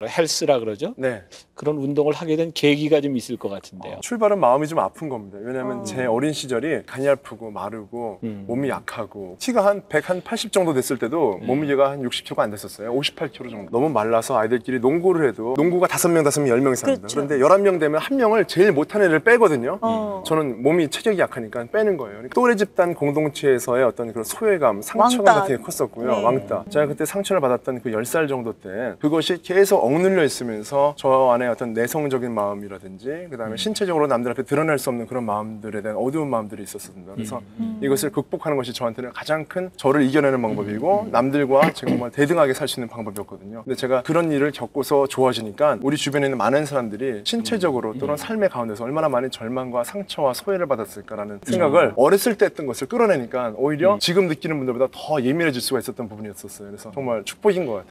헬스라 그러죠? 네. 그런 운동을 하게 된 계기가 좀 있을 것 같은데요. 출발은 마음이 좀 아픈 겁니다. 왜냐하면 제 어린 시절이 간이 아프고 마르고 몸이 약하고 키가 한 180 정도 됐을 때도 몸무게가 한 60kg가 안 됐었어요. 58kg 정도. 너무 말라서 아이들끼리 농구를 해도 농구가 5명, 10명이 삽니다. 그렇죠. 그런데 11명 되면 한 명을 제일 못한 애를 빼거든요. 저는 몸이 체격이 약하니까 빼는 거예요. 또래 집단 공동체에서의 어떤 그런 소외감, 상처감 왕따. 같은 게 컸었고요. 네. 왕따. 제가 그때 상처를 받았던 그 10살 정도 때 그것이 계속 억눌려 있으면서 저 안에 어떤 내성적인 마음이라든지 그다음에 신체적으로 남들 앞에 드러낼 수 없는 그런 마음들에 대한 어두운 마음들이 있었습니다. 그래서 이것을 극복하는 것이 저한테는 가장 큰 저를 이겨내는 방법이고 남들과 정말 대등하게 살 수 있는 방법이었거든요. 근데 제가 그런 일을 겪고서 좋아지니까 우리 주변에 있는 많은 사람들이 신체적으로 또는 삶의 가운데서 얼마나 많은 절망과 상처와 소외를 받았을까라는 생각을 어렸을 때 했던 것을 끌어내니까 오히려 지금 느끼는 분들보다 더 예민해질 수가 있었던 부분이었어요. 그래서 정말 축복인 것 같아요.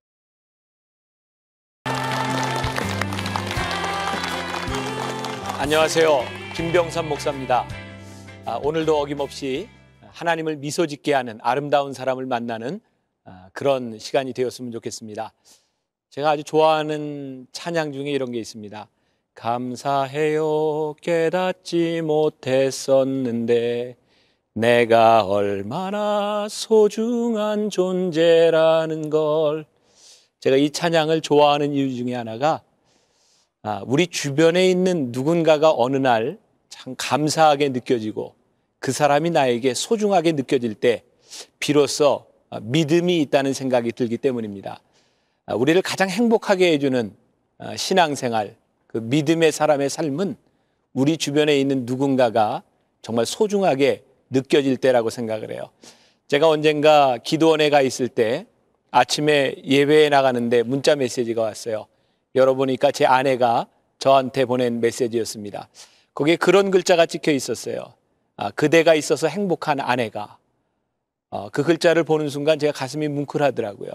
안녕하세요. 김병삼 목사입니다. 오늘도 어김없이 하나님을 미소 짓게 하는 아름다운 사람을 만나는 그런 시간이 되었으면 좋겠습니다. 제가 아주 좋아하는 찬양 중에 이런 게 있습니다. 감사해요 깨닫지 못했었는데 내가 얼마나 소중한 존재라는 걸. 제가 이 찬양을 좋아하는 이유 중에 하나가 우리 주변에 있는 누군가가 어느 날 참 감사하게 느껴지고 그 사람이 나에게 소중하게 느껴질 때 비로소 믿음이 있다는 생각이 들기 때문입니다. 우리를 가장 행복하게 해주는 신앙생활, 그 믿음의 사람의 삶은 우리 주변에 있는 누군가가 정말 소중하게 느껴질 때라고 생각을 해요. 제가 언젠가 기도원에 가 있을 때 아침에 예배에 나가는데 문자 메시지가 왔어요. 열어보니까 제 아내가 저한테 보낸 메시지였습니다. 거기에 그런 글자가 찍혀 있었어요. 그대가 있어서 행복한 아내가. 그 글자를 보는 순간 제가 가슴이 뭉클하더라고요.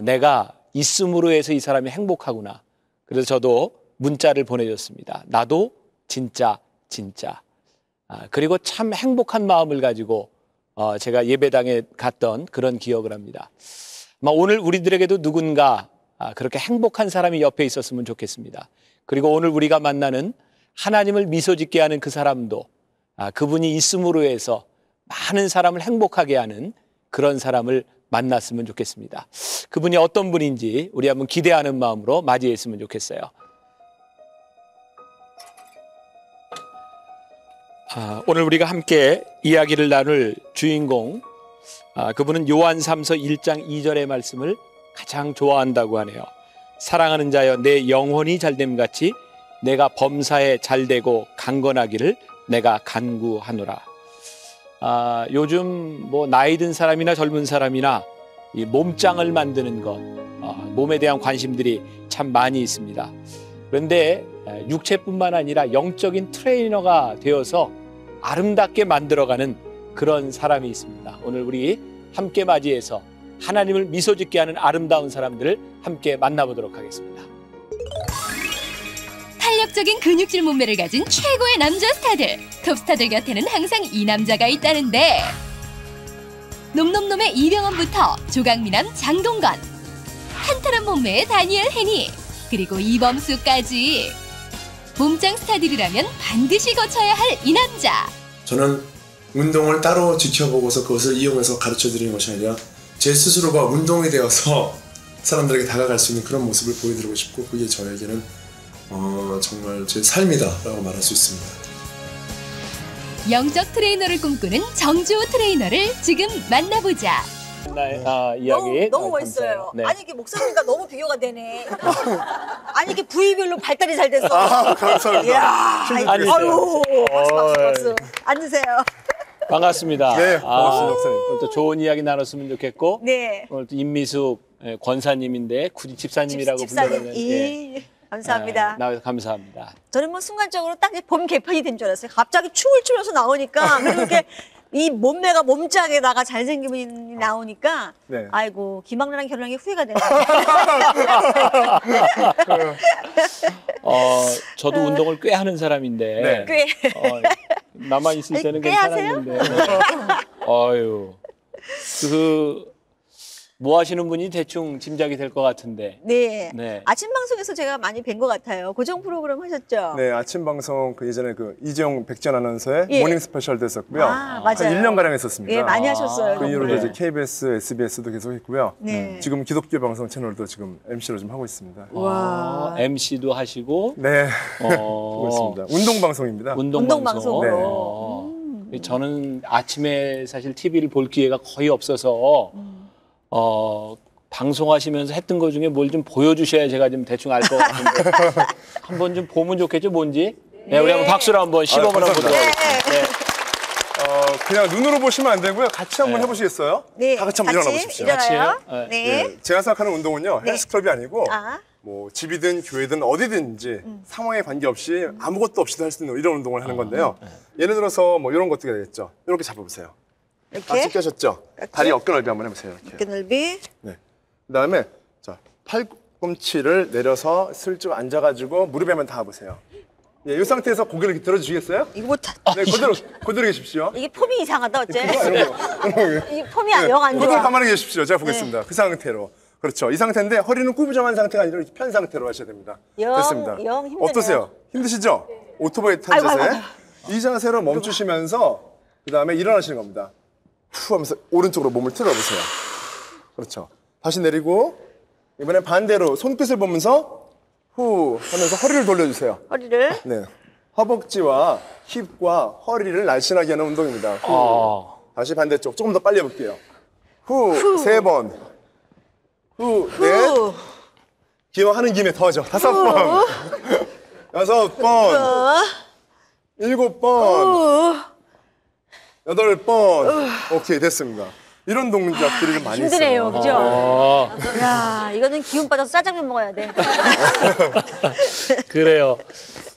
내가 있음으로 해서 이 사람이 행복하구나. 그래서 저도 문자를 보내줬습니다. 나도 진짜. 그리고 참 행복한 마음을 가지고 제가 예배당에 갔던 그런 기억을 합니다. 오늘 우리들에게도 누군가 그렇게 행복한 사람이 옆에 있었으면 좋겠습니다. 그리고 오늘 우리가 만나는 하나님을 미소 짓게 하는 그 사람도 그분이 있음으로 해서 많은 사람을 행복하게 하는 그런 사람을 만났으면 좋겠습니다. 그분이 어떤 분인지 우리 한번 기대하는 마음으로 맞이했으면 좋겠어요. 오늘 우리가 함께 이야기를 나눌 주인공, 그분은 요한삼서 1장 2절의 말씀을 가장 좋아한다고 하네요. 사랑하는 자여 내 영혼이 잘됨같이 내가 범사에 잘되고 강건하기를 내가 간구하노라. 요즘 나이 든 사람이나 젊은 사람이나 이 몸짱을 만드는 것, 몸에 대한 관심들이 참 많이 있습니다. 그런데 육체뿐만 아니라 영적인 트레이너가 되어서 아름답게 만들어가는 그런 사람이 있습니다. 오늘 우리 함께 맞이해서 하나님을 미소 짓게 하는 아름다운 사람들을 함께 만나보도록 하겠습니다. 탄력적인 근육질 몸매를 가진 최고의 남자 스타들, 톱스타들 곁에는 항상 이 남자가 있다는데 놈놈놈의 이병헌부터 조강미남 장동건, 탄탄한 몸매의 다니엘 헤니, 그리고 이범수까지 몸짱 스타들이라면 반드시 거쳐야 할 이 남자. 저는 운동을 따로 지켜보고서 그것을 이용해서 가르쳐드리는 것이 아니라 제 스스로가 운동이 되어서 사람들에게 다가갈 수 있는 그런 모습을 보여드리고 싶고 그게 저에게는 정말 제 삶이다라고 말할 수 있습니다. 영적 트레이너를 꿈꾸는 정주호 트레이너를 지금 만나보자. 이야기 너무 멋있어요. 네. 아니 이게 목사님과 너무 비교가 되네. 아니 이게 부위별로 발달이 잘 됐어. 감사합니다. 이야, 아유, 박수. 앉으세요. 반갑습니다. 네, 고맙습니다, 목사님. 오늘 또 좋은 이야기 나눴으면 좋겠고, 네. 오늘 또 임미숙 권사님인데 굳이 집사님이라고 집사님, 부르는 감사합니다. 나와서 감사합니다. 저는 순간적으로 딱 봄 개편이 된 줄 알았어요. 갑자기 춤을 추면서 나오니까 그리고 이렇게 이 몸매가 몸짱에다가 잘생김이 나오니까 네. 아이고 김학래랑 결혼한 게 후회가 되네. 저도 운동을 꽤 하는 사람인데, 네. 꽤. 나만 있을 때는 꽤 하세요? 괜찮았는데, 뭐 하시는 분이 대충 짐작이 될 것 같은데. 네. 네. 아침 방송에서 제가 많이 뵌 것 같아요. 고정 프로그램 하셨죠? 네, 아침 방송 그 예전에 그 이재용 백지연 아나운서의 예. 모닝 스페셜도 했었고요. 아, 맞아요. 한 1년 가량 했었습니다. 예, 많이 하셨어요. 그 이후로 네. 이제 KBS, SBS도 계속 했고요. 네. 지금 기독교 방송 채널도 지금 MC로 좀 하고 있습니다. 와. MC도 하시고 네, 하고 어, 있습니다. 운동 방송입니다. 운동방송으로. 저는 아침에 사실 TV를 볼 기회가 거의 없어서 방송하시면서 했던 것 중에 뭘 좀 보여주셔야 제가 좀 대충 알 것 같은데 한번 좀 보면 좋겠죠, 뭔지? 네, 우리 한번 박수로 한번 시범을 한번 보도록 하겠습니다. 네. 그냥 눈으로 보시면 안 되고요. 같이 한번 네. 해보시겠어요? 네. 다 같이 한번 일어나 보십시오. 일어나요. 같이요? 네. 예, 제가 생각하는 운동은요, 네. 헬스클럽이 아니고 아. 뭐 집이든 교회든 어디든지 상황에 관계없이 아무것도 없이도 할 수 있는 이런 운동을 하는 건데요. 예를 들어서 뭐 이런 것도 되겠죠. 이렇게 잡아보세요. 이렇게. 깍지 껴셨죠? 깍지. 다리 어깨 넓이 한번 해보세요. 이렇게. 어깨 넓이. 네. 그다음에 자 팔꿈치를 내려서 슬쩍 앉아가지고 무릎에 한번 닿아보세요. 예, 이 상태에서 고개를 이렇게 들어주시겠어요? 이거 뭐 네, 그대로 계십시오. 이게 폼이 이상하다 어째? 이런 거. 이 폼이 영 안 그대로 좋아. 가만히 계십시오. 제가 보겠습니다. 그 상태로. 그렇죠. 이 상태인데 허리는 구부정한 상태가 아니라 이렇게 편 상태로 하셔야 됩니다. 됐습니다. 영 힘드네요. 어떠세요? 힘드시죠? 오토바이 탄 아이고, 자세. 아이고, 이 자세로 멈추시면서 그다음에 일어나시는 겁니다. 후 하면서 오른쪽으로 몸을 틀어보세요. 그렇죠. 다시 내리고 이번엔 반대로 손끝을 보면서 후 하면서 허리를 돌려주세요. 허리를. 네. 허벅지와 힙과 허리를 날씬하게 하는 운동입니다. 후. 다시 반대쪽 조금 더 빨리 해볼게요. 후, 3번. 후, 넷. 후. 기왕하는 김에 더 하죠. 5번. 6번. 7번. 8번. 오케이, 됐습니다. 이런 동작들이 좀 많이 힘드네요, 있어요. 그죠? 야, 이거는 기운 빠져서 짜장면 먹어야 돼. 그래요.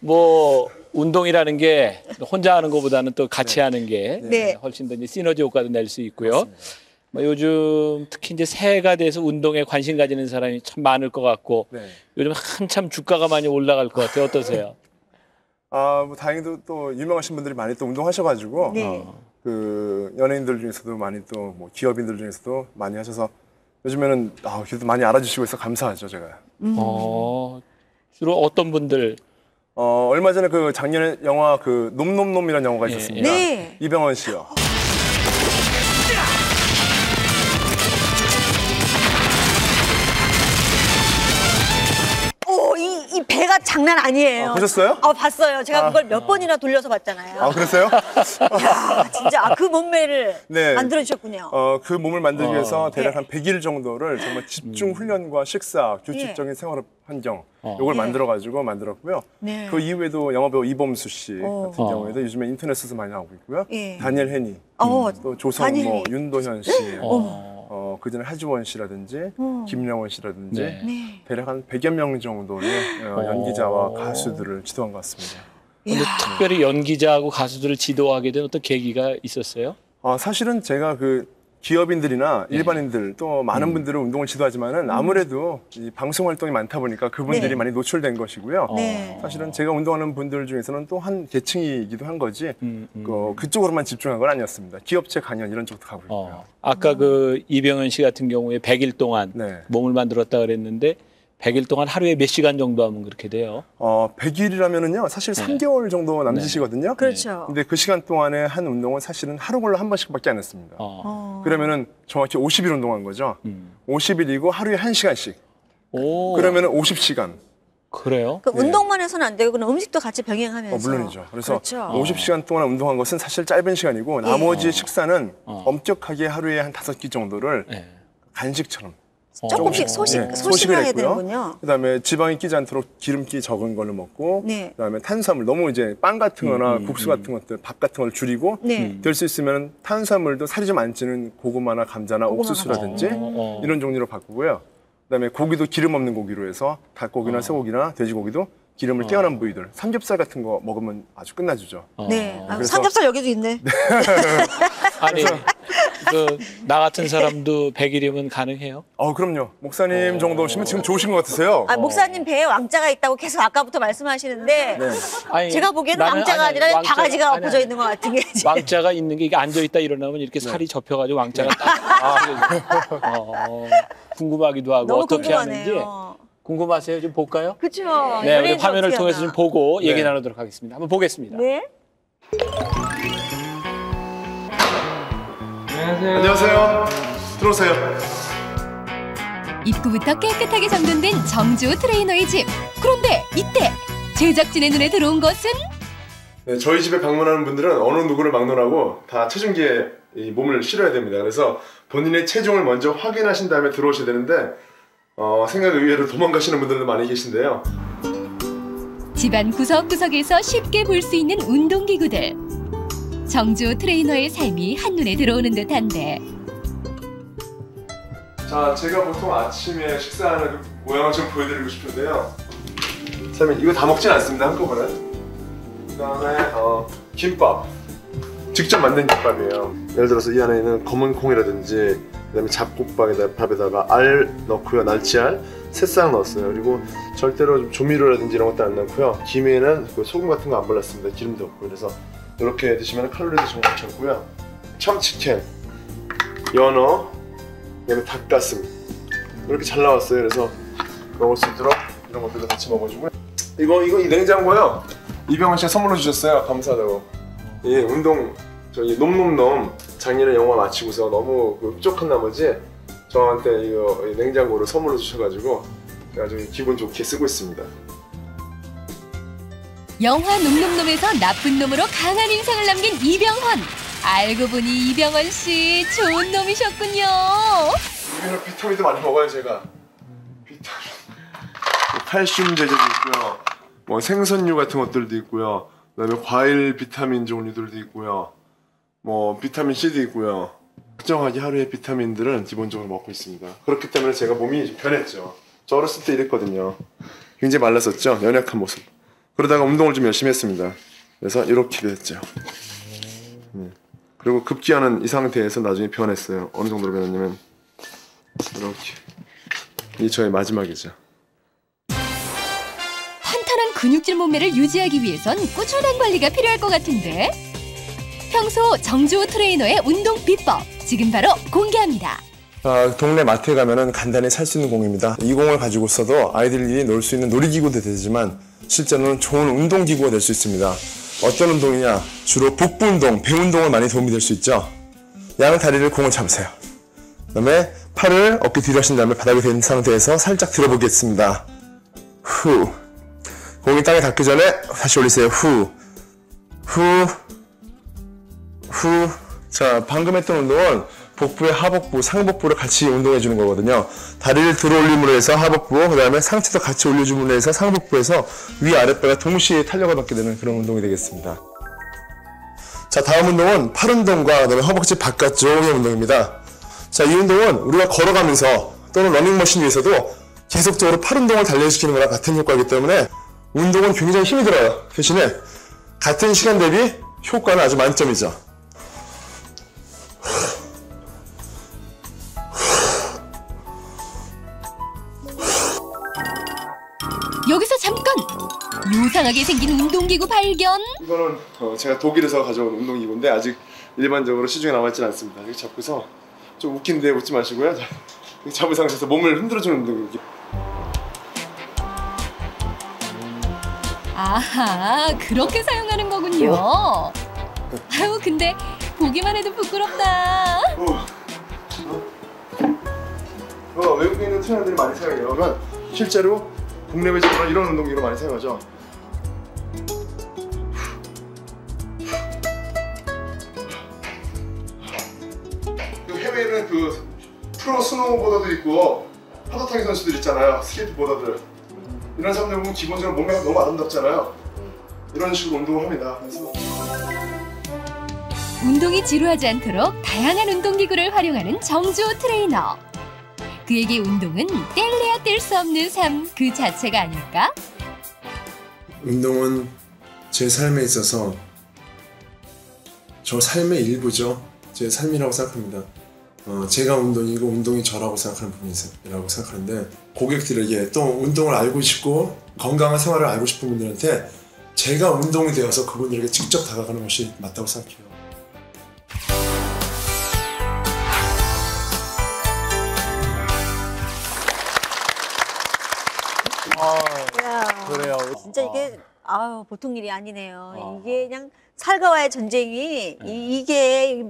뭐 운동이라는 게 혼자 하는 것보다는 또 같이 하는 게 네. 훨씬 더 이제 시너지 효과도 낼 수 있고요. 뭐 요즘 특히 이제 새해가 돼서 운동에 관심 가지는 사람이 참 많을 것 같고 네. 요즘 한참 주가가 많이 올라갈 것 같아요. 어떠세요? 뭐 다행히도 또 유명하신 분들이 많이 또 운동하셔가지고 네. 그 연예인들 중에서도 많이 또 뭐 기업인들 중에서도 많이 하셔서 요즘에는 그래도 많이 알아주시고 있어 감사하죠 제가. 주로 어떤 분들? 얼마 전에 그 작년에 영화 그 놈놈놈이라는 영화가 있었습니다. 네. 이병헌 씨요. 이 배가 장난 아니에요. 보셨어요? 봤어요. 제가 그걸 몇 번이나 돌려서 봤잖아요. 그랬어요? 야, 진짜 그 몸매를 네. 만들어주셨군요. 그 몸을 만들기 위해서 대략 한 100일 정도를 정말 집중 훈련과 식사, 규칙적인 생활 환경 요걸 예. 만들었고요. 네. 그 이후에도 영화배우 이범수 씨 같은 경우에도 요즘에 인터넷에서 많이 나오고 있고요. 예. 다니엘 헤니, 또 조성모, 다니엘 윤도현 씨, 그전에 하지원 씨라든지 김영원 씨라든지 네. 대략 한 100여 명 정도의 연기자와 가수들을 지도한 것 같습니다. 근데 특별히 연기자하고 가수들을 지도하게 된 어떤 계기가 있었어요? 사실은 제가 그 기업인들이나 일반인들 또 많은 분들은 운동을 지도하지만은 아무래도 이 방송 활동이 많다 보니까 그분들이 네. 많이 노출된 것이고요. 네. 사실은 제가 운동하는 분들 중에서는 또 한 계층이기도 한 거지 그쪽으로만 집중한 건 아니었습니다. 기업체 강연 이런 쪽도 가고 있고요. 아까 그 이병헌 씨 같은 경우에 100일 동안 네. 몸을 만들었다 그랬는데 100일 동안 하루에 몇 시간 정도 하면 그렇게 돼요? 100일이라면은요 사실 3개월 정도 남짓이거든요. 그렇죠. 근데 그 시간 동안에 한 운동은 사실은 하루 걸로 한 번씩밖에 안 했습니다. 그러면은 정확히 50일 운동한 거죠. 50일이고 하루에 1시간씩. 오, 그러면은 50시간. 그래요? 그 운동만 해서는 안 되고 그럼 음식도 같이 병행하면서. 물론이죠. 그래서 그렇죠. 50시간 동안 운동한 것은 사실 짧은 시간이고 나머지 식사는 엄격하게 하루에 한 5끼 정도를 네. 간식처럼 조금씩 소식을 해야 했고요. 되는군요. 그다음에 지방이 끼지 않도록 기름기 적은 걸로 먹고 네. 그다음에 탄수화물 너무 이제 빵 같은 거나 국수 같은 것들 밥 같은 걸 줄이고 네. 될 수 있으면 탄수화물도 살이 좀 안 찌는 고구마나 감자나 옥수수라든지 이런 종류로 바꾸고요. 그다음에 고기도 기름 없는 고기로 해서 닭고기나 소고기나 돼지고기도 기름을 떼어난 부위들 삼겹살 같은 거 먹으면 아주 끝나주죠. 네. 그래서- 삼겹살 여기도 있네. 아니 나 같은 사람도 100일이면 가능해요? 그럼요. 목사님 정도시면 지금 좋으신 것 같으세요. 목사님 배에 왕자가 있다고 계속 아까부터 말씀하시는데 네. 아니, 제가 보기에는 나는 왕자가 아니, 아니라 왕자가- 바가지가 아니, 엎어져 있는 것 같은 게 지금. 왕자가 있는 게 이게 앉아있다 일어나면 이렇게 살이 접혀가지고 왕자가 딱 궁금하기도 하고 너무 어떻게 하는지 궁금하네요. 궁금하세요? 좀 볼까요? 그렇죠. 네, 우리 화면을 통해서 좀 보고 얘기 네. 나누도록 하겠습니다. 한번 보겠습니다. 네. 안녕하세요. 들어오세요. 입구부터 깨끗하게 정돈된 정주 트레이너의 집. 그런데 이때 제작진의 눈에 들어온 것은 네, 저희 집에 방문하는 분들은 어느 누구를 막론하고 다 체중계에 이 몸을 실어야 됩니다. 그래서 본인의 체중을 먼저 확인하신 다음에 들어오셔야 되는데 생각 의외로 도망가시는 분들도 많이 계신데요. 집안 구석구석에서 쉽게 볼 수 있는 운동기구들. 정주 트레이너의 삶이 한눈에 들어오는 듯한데 자, 제가 보통 아침에 식사하는 그 모양을 좀 보여드리고 싶은데요. 그다음에 이거 다 먹진 않습니다, 한꺼번에. 그다음에 김밥. 직접 만든 김밥이에요. 예를 들어서 이 안에 있는 검은 콩이라든지 그다음에 잡곡밥에다가 알 넣고요, 날치알, 새싹 넣었어요. 그리고 절대로 좀 조미료라든지 이런 것도 안 넣고요. 김에는 그 소금 같은 거 안 발랐습니다. 기름도 없고. 그래서 이렇게 드시면 칼로리도 정말 적고요. 참치캔, 연어, 그다음에 닭가슴 이렇게 잘 나왔어요. 그래서 먹을 수 있도록 이런 것들도 같이 먹어주고. 이거 이 냉장고요. 이병헌 씨가 선물로 주셨어요. 감사하다고. 이 운동 저기 놈놈놈 작년에 영화 마치고서 너무 흡족한 나머지 저한테 이거 냉장고를 선물로 주셔가지고 제가 좀 기분 좋게 쓰고 있습니다. 영화 놈놈놈에서 나쁜 놈으로 강한 인상을 남긴 이병헌. 알고 보니 이병헌 씨 좋은 놈이셨군요. 여기는 비타민도 많이 먹어요, 제가. 비타민. 칼슘 제제도 있고요. 뭐 생선류 같은 것들도 있고요. 그다음에 과일 비타민 종류들도 있고요. 뭐 비타민 C도 있고요. 특정하게 하루에 비타민들은 기본적으로 먹고 있습니다. 그렇기 때문에 제가 몸이 좀 변했죠. 저 어렸을 때 이랬거든요. 굉장히 말랐었죠. 연약한 모습. 그러다가 운동을 좀 열심히 했습니다. 그래서 이렇게 됐죠. 그리고 급기야는 이 상태에서 나중에 변했어요. 어느 정도로 변했냐면 이렇게. 이게 저의 마지막이죠. 탄탄한 근육질 몸매를 유지하기 위해선 꾸준한 관리가 필요할 것 같은데 평소 정주 트레이너의 운동 비법 지금 바로 공개합니다. 동네 마트에 가면은 간단히 살 수 있는 공입니다. 이 공을 가지고 있어도 아이들이 놀 수 있는 놀이기구도 되지만 실제로는 좋은 운동기구가 될 수 있습니다. 어떤 운동이냐? 주로 복부 운동, 배 운동을 많이 도움이 될 수 있죠. 양 다리를 공을 잡으세요. 그다음에 팔을 어깨 뒤로 하신 다음에 바닥에 댄 상태에서 살짝 들어보겠습니다. 후. 공이 땅에 닿기 전에 다시 올리세요. 후. 자, 방금 했던 운동은 복부의 하복부, 상복부를 같이 운동해 주는 거거든요. 다리를 들어 올림으로 해서 하복부, 그 다음에 상체도 같이 올려줌으로 해서 상복부에서 위아랫배가 동시에 탄력을 받게 되는 그런 운동이 되겠습니다. 자, 다음 운동은 팔 운동과 그다음에 허벅지 바깥쪽의 운동입니다. 자, 이 운동은 우리가 걸어가면서 또는 러닝머신 위에서도 계속적으로 팔 운동을 단련시키는 거랑 같은 효과이기 때문에 운동은 굉장히 힘이 들어요. 대신에 같은 시간 대비 효과는 아주 만점이죠. 여기서 잠깐! 요상하게 생긴 운동기구 발견! 이거는 제가 독일에서 가져온 운동기구인데 아직 일반적으로 시중에 나와있지는 않습니다. 이렇게 잡고서 좀 웃긴데 웃지 마시고요. 이렇게 잡은 상태에서 몸을 흔들어주는 운동이에요. 아하, 그렇게 사용하는 거군요. 아유, 근데 보기만 해도 부끄럽다. 외국에 있는 트레이너들이 많이 사용해요. 그러면 실제로 국내외적으로 이런 운동기구를 많이 사용하죠. 해외에는 그 프로 스노우보더들 있고 파도타기 선수들 있잖아요. 스케이트보더들. 이런 사람들 보면 기본적으로 몸매가 너무 아름답잖아요. 이런 식으로 운동을 합니다. 그래서 운동이 지루하지 않도록 다양한 운동기구를 활용하는 정주 트레이너. 그에게 운동은 뗄래야 뗄 수 없는 삶 그 자체가 아닐까? 운동은 제 삶에 있어서 저 삶의 일부죠. 제 삶이라고 생각합니다. 제가 운동이고 운동이 저라고 생각하는 부분이라고 생각하는데 고객들에게 또 운동을 알고 싶고 건강한 생활을 알고 싶은 분들한테 제가 운동이 되어서 그분들에게 직접 다가가는 것이 맞다고 생각해요. 야, 그래요. 진짜 이게 보통 일이 아니네요. 이게 그냥 살과와의 전쟁이 이게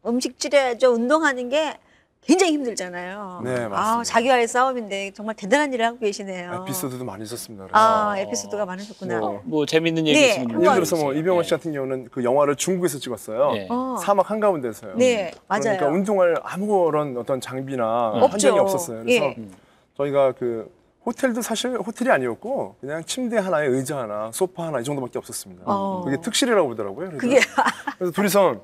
음식질에 운동하는 게 굉장히 힘들잖아요. 네, 맞습니다. 자기와의 싸움인데 정말 대단한 일을 하고 계시네요. 에피소드도 많이 있었습니다. 그래서 에피소드가 많으셨구나. 뭐 재밌는 얘기 네, 있으면 한번 예를 들어서 뭐 해주세요. 이병헌 씨 같은 경우는 그 영화를 중국에서 찍었어요. 네. 사막 한가운데서요. 네, 맞아요. 그러니까 운동할 아무런 어떤 장비나 없죠. 환경이 없었어요. 그래서 예. 저희가 그 호텔도 사실 호텔이 아니었고 그냥 침대 하나에 의자 하나, 소파 하나 이 정도밖에 없었습니다. 그게 특실이라고 그러더라고요. 그래서 둘이서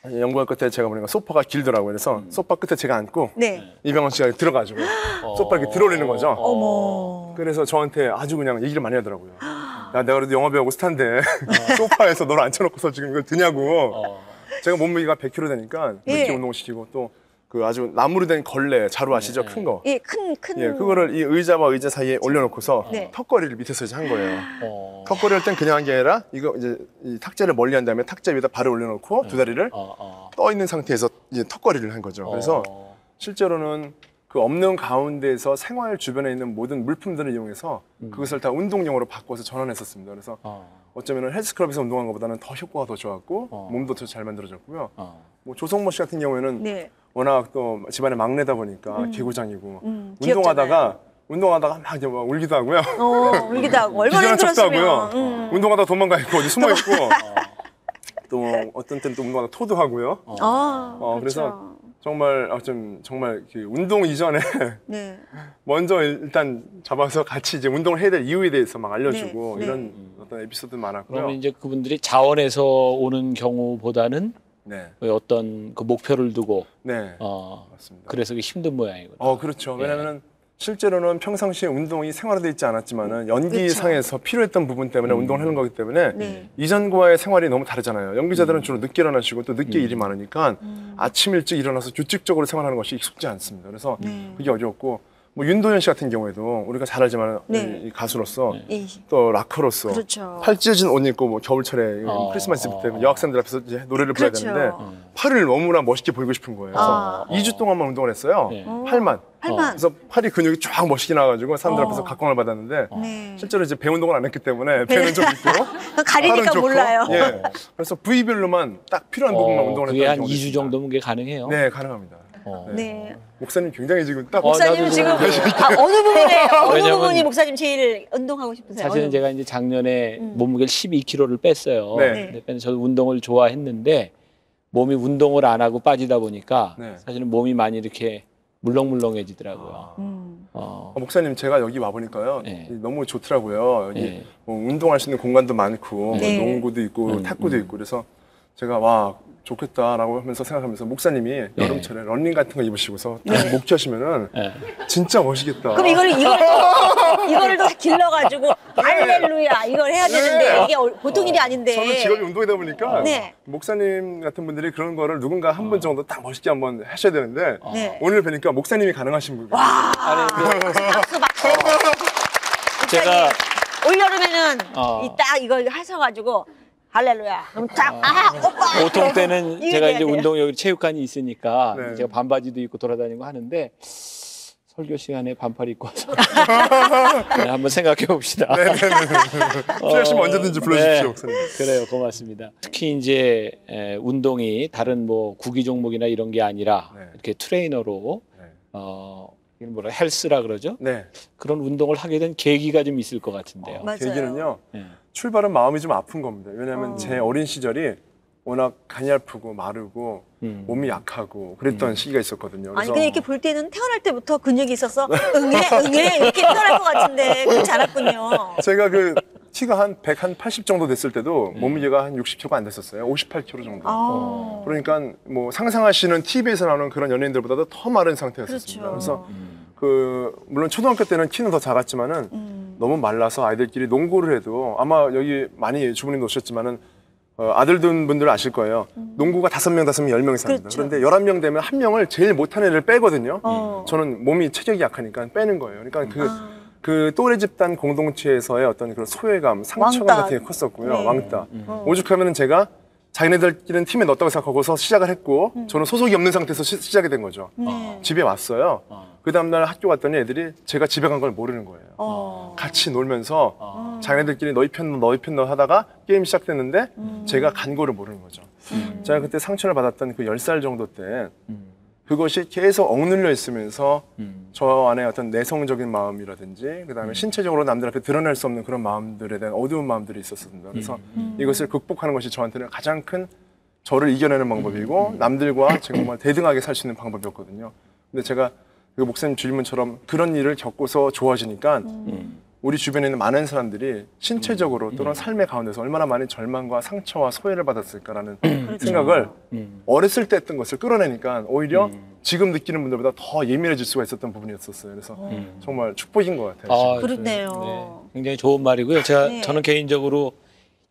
연구할 끝에 제가 보니까 소파가 길더라고요. 그래서 소파 끝에 제가 앉고 네. 이병헌 씨가 들어가지고 소파 이렇게 들어올리는 거죠. 어머. 그래서 저한테 아주 그냥 얘기를 많이 하더라고요. 야, 내가 그래도 영화 배우고 스타인데 소파에서 너를 앉혀놓고서 지금 이걸 드냐고. 제가 몸무게가 100kg 되니까 그렇게 예. 운동시키고 또 그 아주 나무로 된 걸레 자루 아시죠? 큰 거. 예, 큰. 예, 그거를 이 의자와 의자 사이에 올려놓고서 네. 턱걸이를 밑에서 이제 한 거예요. 턱걸이 할 땐 그냥 한 게 아니라 이거 이제 이 탁자를 멀리 한 다음에 탁자 위에다 발을 올려놓고 두 다리를 떠 있는 상태에서 이제 턱걸이를 한 거죠. 그래서 실제로는 그 없는 가운데에서 생활 주변에 있는 모든 물품들을 이용해서 그것을 다 운동용으로 바꿔서 전환했었습니다. 그래서 어쩌면 헬스클럽에서 운동한 것보다는 더 효과가 더 좋았고 몸도 더 잘 만들어졌고요. 뭐 조성모 씨 같은 경우에는 네. 워낙 또 집안의 막내다 보니까 개구장이고 귀엽잖아요. 운동하다가 막 이제 막 울기도 하고요. 울기도 하고 얼마나 기절한 척도 힘들었으면. 하고요. 운동하다 도망가 있고 어디 숨어 있고 또 어떤 때는 또 운동하다 토도 하고요. 그렇죠. 그래서 정말 정말 그 운동 이전에 네. 먼저 일단 잡아서 같이 이제 운동을 해야 될 이유에 대해서 막 알려주고 네. 이런 어떤 에피소드 많았고요. 그러면 이제 그분들이 자원에서 오는 경우보다는 네, 어떤 그 목표를 두고 네, 맞습니다. 그래서 힘든 모양이구나. 그렇죠. 왜냐하면 실제로는 평상시에 운동이 생활화되어 있지 않았지만은 연기상에서 그렇죠. 필요했던 부분 때문에 운동을 하는 거기 때문에 네. 이전과의 생활이 너무 다르잖아요. 연기자들은 주로 늦게 일어나시고 또 늦게 일이 많으니까 아침 일찍 일어나서 규칙적으로 생활하는 것이 익숙지 않습니다. 그래서 그게 어려웠고 뭐 윤도현 씨 같은 경우에도 우리가 잘 알지만 네. 이 가수로서 이- 또 락커로서 그렇죠. 팔 찢어진 옷 입고 뭐 겨울철에 크리스마스 때 여학생들 앞에서 이제 노래를 불러야 그렇죠. 되는데 팔을 너무나 멋있게 보이고 싶은 거예요. 그래서 2주 동안만 운동을 했어요. 네. 팔만. 팔만. 그래서 팔이 근육이 쫙 멋있게 나와가지고 사람들 앞에서 각광을 받았는데 네. 실제로 이제 배 운동을 안 했기 때문에 배는 좀 있고 팔은 가리니까 좋고, 몰라요. 예. 그래서 부위별로만 딱 필요한 부분만 운동을 그게 했다는 한 경우도 2주 있습니다. 정도면 그게 가능해요? 네, 가능합니다. 네. 목사님 굉장히 지금 딱 목사님 나도 지금 좀- 어느 부분에 어느 왜냐면 부분이 목사님 제일 운동하고 싶으세요? 사실은 어느 제가 이제 작년에 몸무게를 12kg를 뺐어요. 네. 근데 뺐는데 저도 운동을 좋아했는데 몸이 운동을 안 하고 빠지다 보니까 네. 사실은 몸이 많이 이렇게 물렁물렁해지더라고요. 목사님 제가 여기 와 보니까요 네. 너무 좋더라고요. 여기 네. 뭐 운동할 수 있는 공간도 많고 네. 뭐 농구도 있고 탁구도 있고 그래서 제가 와 좋겠다라고 하면서 생각하면서 목사님이 여름철에 러닝 같은 거 입으시고서 딱 목표하시면은 네. 진짜 멋있겠다. 그럼 이거를 또 길러가지고 할렐루야 이걸 해야 되는데 이게 보통 일이 아닌데. 저는 직업이 운동이다 보니까 네. 목사님 같은 분들이 그런 거를 누군가 한 분 정도 딱 멋있게 한번 하셔야 되는데 네. 오늘 뵈니까 목사님이 가능하신 분이에요. 박수 박수. 제가 올 여름에는 어. 딱 이걸 하셔가지고 할렐루야. 그럼 딱 오빠. 보통 때는 이게 제가 돼야 이제 돼요. 운동 여기 체육관이 있으니까 네. 제가 반바지도 입고 돌아다니고 하는데 설교 시간에 반팔 입고 와서 네, 한번 생각해 봅시다. 필요하시면 언제든지 불러주십시오, 목사님. 그래요, 고맙습니다. 특히 이제 운동이 다른 뭐 구기 종목이나 이런 게 아니라 네. 이렇게 트레이너로 네. 이건 뭐라 헬스라 그러죠? 네. 그런 운동을 하게 된 계기가 좀 있을 것 같은데요. 맞아요. 계기는요. 네. 출발은 마음이 좀 아픈 겁니다. 왜냐하면 제 어린 시절이 워낙 간이 아프고 마르고 몸이 약하고 그랬던 시기가 있었거든요. 아니 그래서 근데 이렇게 볼 때는 태어날 때부터 근육이 있어서 응애 이렇게 태어날 것 같은데 그렇지 않았군요. 제가 그 키가 한 180 정도 됐을 때도 몸무게가 한 60kg가 안 됐었어요. 58kg 정도. 아. 그러니까 뭐 상상하시는 TV에서 나오는 그런 연예인들보다도 더 마른 상태였었습니다. 그렇죠. 그래서 그 물론 초등학교 때는 키는 더 작았지만은 너무 말라서 아이들끼리 농구를 해도 아마 여기 많이 주부님도 오셨지만은 아들 둔 분들 아실 거예요. 농구가 5명, 10명 이상 합니다. 그렇죠. 그런데 11명 되면 한 명을 제일 못하는 애를 빼거든요. 어. 저는 몸이 체격이 약하니까 빼는 거예요. 그러니까 그 또래 집단 공동체에서의 어떤 그런 소외감, 상처감 왕따. 같은 게 컸었고요. 네. 왕따. 오죽하면은 제가 자기네들끼리는 팀에 넣었다고 생각하고서 시작을 했고 저는 소속이 없는 상태에서 시작이 된 거죠. 네. 집에 왔어요. 그 다음날 학교 갔더니 애들이 제가 집에 간 걸 모르는 거예요. 같이 놀면서 자기네들끼리 너희 편 너 하다가 게임 시작됐는데 제가 간 거를 모르는 거죠. 제가 그때 상처를 받았던 그 10살 정도 때 그것이 계속 억눌려 있으면서 저 안에 어떤 내성적인 마음이라든지 그다음에 신체적으로 남들 앞에 드러낼 수 없는 그런 마음들에 대한 어두운 마음들이 있었습니다. 그래서 이것을 극복하는 것이 저한테는 가장 큰 저를 이겨내는 방법이고 남들과 정말 대등하게 살 수 있는 방법이었거든요. 근데 제가 그 목사님 질문처럼 그런 일을 겪고서 좋아지니까 우리 주변에 있는 많은 사람들이 신체적으로 또는 삶의 가운데서 얼마나 많은 절망과 상처와 소외를 받았을까라는 생각을 어렸을 때 했던 것을 끌어내니까 오히려 지금 느끼는 분들보다 더 예민해질 수가 있었던 부분이었었어요. 그래서 정말 축복인 것 같아요. 그렇네요. 굉장히 좋은 말이고요. 저는 개인적으로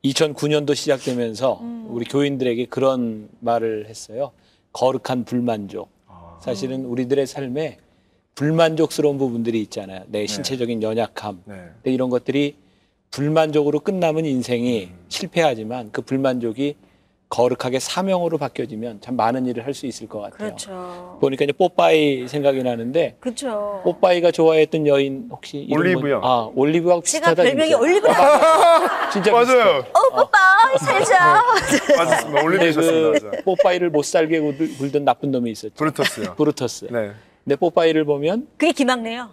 2009년도 시작되면서 우리 교인들에게 그런 말을 했어요. 거룩한 불만족. 사실은 우리들의 삶에 불만족스러운 부분들이 있잖아요. 내 신체적인 연약함. 근데 이런 것들이 불만족으로 끝나면 인생이 실패하지만 그 불만족이 거룩하게 사명으로 바뀌어지면 참 많은 일을 할 수 있을 것 같아요. 그렇죠. 보니까 이제 뽀빠이 생각이 나는데 그렇죠. 뽀빠이가 좋아했던 여인 혹시 이름 올리브요. 올리브하고 제가 비슷하다. 별명이 진짜. 올리브야. 진짜 맞아요. 오빠 살자. 맞습니다. 올리브셨습니다. 그 뽀빠이를 못 살게 굴던 나쁜 놈이 있었죠. 브루터스요. 브루터스. 네. 근데 뽀빠이를 보면 그게 김학래요.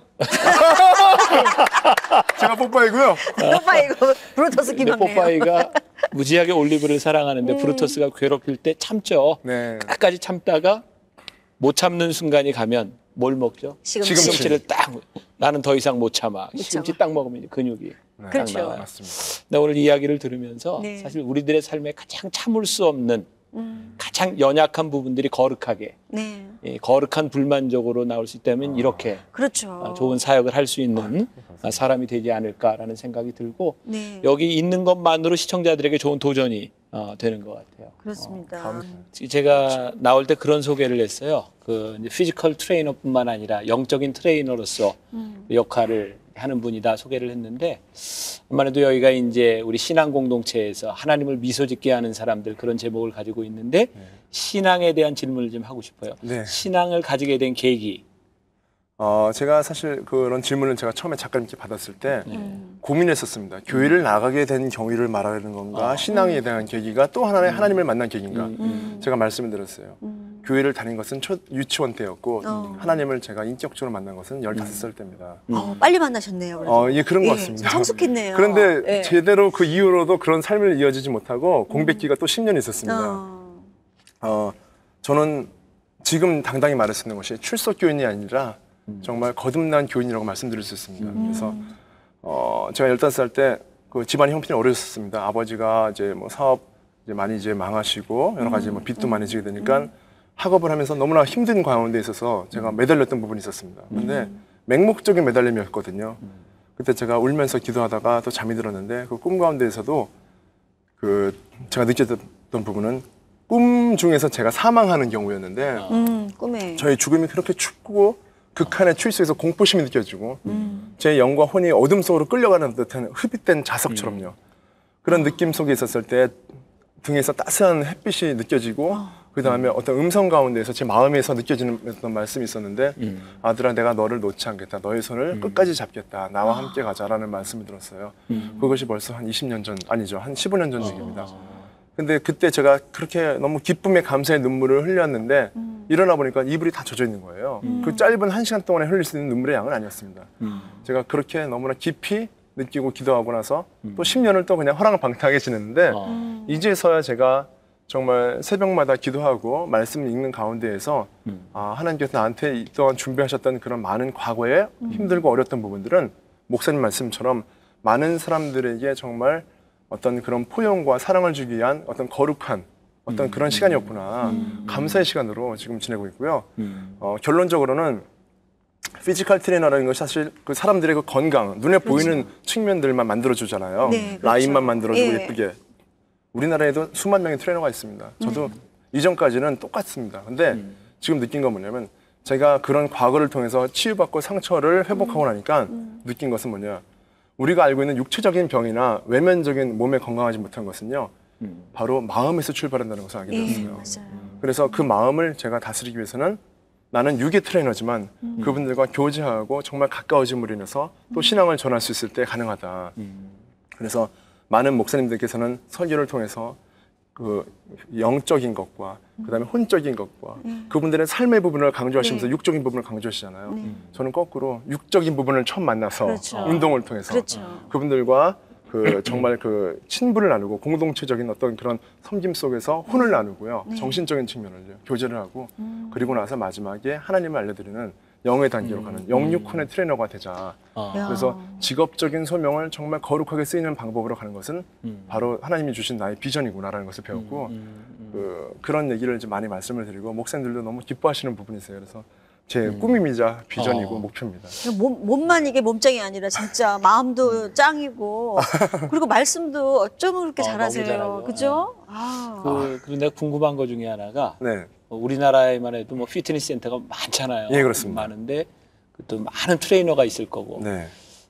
제가 뽀빠이고요. 오빠 이거 브루터스 근데 김학래요. 뽀빠이가 무지하게 올리브를 사랑하는데 브루터스가 괴롭힐 때 참죠. 네. 끝까지 참다가 못 참는 순간이 가면 뭘 먹죠? 시금치. 시금치를 딱 나는 더 이상 못 참아. 시금치 딱 먹으면 이제 근육이 딱 그렇죠. 나와요. 맞습니다. 근데 오늘 이야기를 들으면서 네. 사실 우리들의 삶에 가장 참을 수 없는 가장 연약한 부분들이 거룩하게 네. 거룩한 불만족으로 나올 수 있다면 이렇게 그렇죠. 좋은 사역을 할 수 있는 사람이 되지 않을까라는 생각이 들고 네. 여기 있는 것만으로 시청자들에게 좋은 도전이 되는 것 같아요. 그렇습니다. 제가 나올 때 그런 소개를 했어요. 그 이제 피지컬 트레이너뿐만 아니라 영적인 트레이너로서 역할을 하는 분이다 소개를 했는데 아무래도 여기가 이제 우리 신앙 공동체에서 하나님을 미소 짓게 하는 사람들 그런 제목을 가지고 있는데 신앙에 대한 질문을 좀 하고 싶어요. 네. 신앙을 가지게 된 계기. 제가 사실 그런 질문을 제가 처음에 작가님께 받았을 때 고민했었습니다. 교회를 나가게 된 경위를 말하는 건가, 신앙에 대한 계기가 또 하나의 하나님을 만난 계기인가. 제가 말씀을 드렸어요. 교회를 다닌 것은 유치원 때였고 하나님을 제가 인격적으로 만난 것은 15살 때입니다. 빨리 만나셨네요. 그래서. 예, 그런 것 예, 같습니다. 성숙했네요. 그런데 예. 제대로 그 이후로도 그런 삶을 이어지지 못하고 공백기가 또 10년 있었습니다. 저는 지금 당당히 말할 수 있는 것이 출석 교인이 아니라 정말 거듭난 교인이라고 말씀드릴 수 있습니다. 그래서 제가 15살 때 그 집안 형편이 어려웠습니다. 아버지가 이제 뭐 사업 이제 많이 이제 망하시고 여러 가지 뭐 빚도 많이 지게 되니까 학업을 하면서 너무나 힘든 가운데 있어서 제가 매달렸던 부분이 있었습니다. 그런데 맹목적인 매달림이었거든요. 그때 제가 울면서 기도하다가 또 잠이 들었는데 그 꿈 가운데에서도 그 제가 느꼈던 부분은 꿈 중에서 제가 사망하는 경우였는데 꿈에. 저의 죽음이 그렇게 춥고 극한의 추위 속에서 공포심이 느껴지고 제 영과 혼이 어둠 속으로 끌려가는 듯한 흡입된 자석처럼요. 그런 느낌 속에 있었을 때 등에서 따스한 햇빛이 느껴지고 그 다음에 어떤 음성 가운데에서 제 마음에서 느껴지는 어떤 말씀이 있었는데 아들아 내가 너를 놓지 않겠다. 너의 손을 끝까지 잡겠다. 나와 함께 가자라는 말씀을 들었어요. 그것이 벌써 한 20년 전 아니죠. 한 15년 전 얘기입니다. 근데 그때 제가 그렇게 너무 기쁨에 감사의 눈물을 흘렸는데 일어나 보니까 이불이 다 젖어 있는 거예요. 그 짧은 1시간 동안에 흘릴 수 있는 눈물의 양은 아니었습니다. 제가 그렇게 너무나 깊이 느끼고 기도하고 나서 또 10년을 또 그냥 허랑방탕하게 지냈는데 이제서야 제가 정말 새벽마다 기도하고 말씀 읽는 가운데에서 하나님께서 나한테 또한 준비하셨던 그런 많은 과거에 힘들고 어렸던 부분들은 목사님 말씀처럼 많은 사람들에게 정말 어떤 그런 포용과 사랑을 주기 위한 어떤 거룩한 어떤 그런 시간이었구나. 감사의 시간으로 지금 지내고 있고요. 결론적으로는 피지컬 트레이너라는 것이 사실 그 사람들의 그 건강, 눈에 보이는 측면들만 만들어주잖아요. 네, 그렇죠. 라인만 만들어주고 예. 예쁘게. 우리나라에도 수만 명의 트레이너가 있습니다. 저도 이전까지는 똑같습니다. 근데 지금 느낀 건 뭐냐면 제가 그런 과거를 통해서 치유받고 상처를 회복하고 나니까 느낀 것은 뭐냐. 우리가 알고 있는 육체적인 병이나 외면적인 몸에 건강하지 못한 것은요. 바로 마음에서 출발한다는 것을 알게 되었어요. 맞아요. 그래서 그 마음을 제가 다스리기 위해서는 나는 유괴 트레이너지만 그분들과 교제하고 정말 가까워짐으로 인해서 또 신앙을 전할 수 있을 때 가능하다. 그래서 많은 목사님들께서는 설교를 통해서 그 영적인 것과 그다음에 혼적인 것과 그분들의 삶의 부분을 강조하시면서 네. 육적인 부분을 강조하시잖아요. 저는 거꾸로 육적인 부분을 처음 만나서 그렇죠. 운동을 통해서 그렇죠. 그분들과 그 정말 그 친분을 나누고 공동체적인 어떤 그런 섬김 속에서 혼을 나누고요. 정신적인 측면을 교제를 하고 그리고 나서 마지막에 하나님을 알려드리는 영의 단계로 가는 영육혼의 트레이너가 되자. 야. 그래서 직업적인 소명을 정말 거룩하게 쓰이는 방법으로 가는 것은 바로 하나님이 주신 나의 비전이구나라는 것을 배웠고 그런 얘기를 좀 많이 말씀을 드리고 목사님들도 너무 기뻐하시는 부분이세요. 그래서 제 꿈이자 비전이고 목표입니다. 몸만 이게 몸짱이 아니라 진짜 마음도 짱이고 그리고 말씀도 어쩌면 그렇게 너무 잘하세요. 잘하고. 그죠? 그리고 내가 궁금한 것 중에 하나가 네. 우리나라에만 해도 뭐 피트니스 센터가 많잖아요. 예, 그렇습니다. 많은데 또 많은 트레이너가 있을 거고. 네.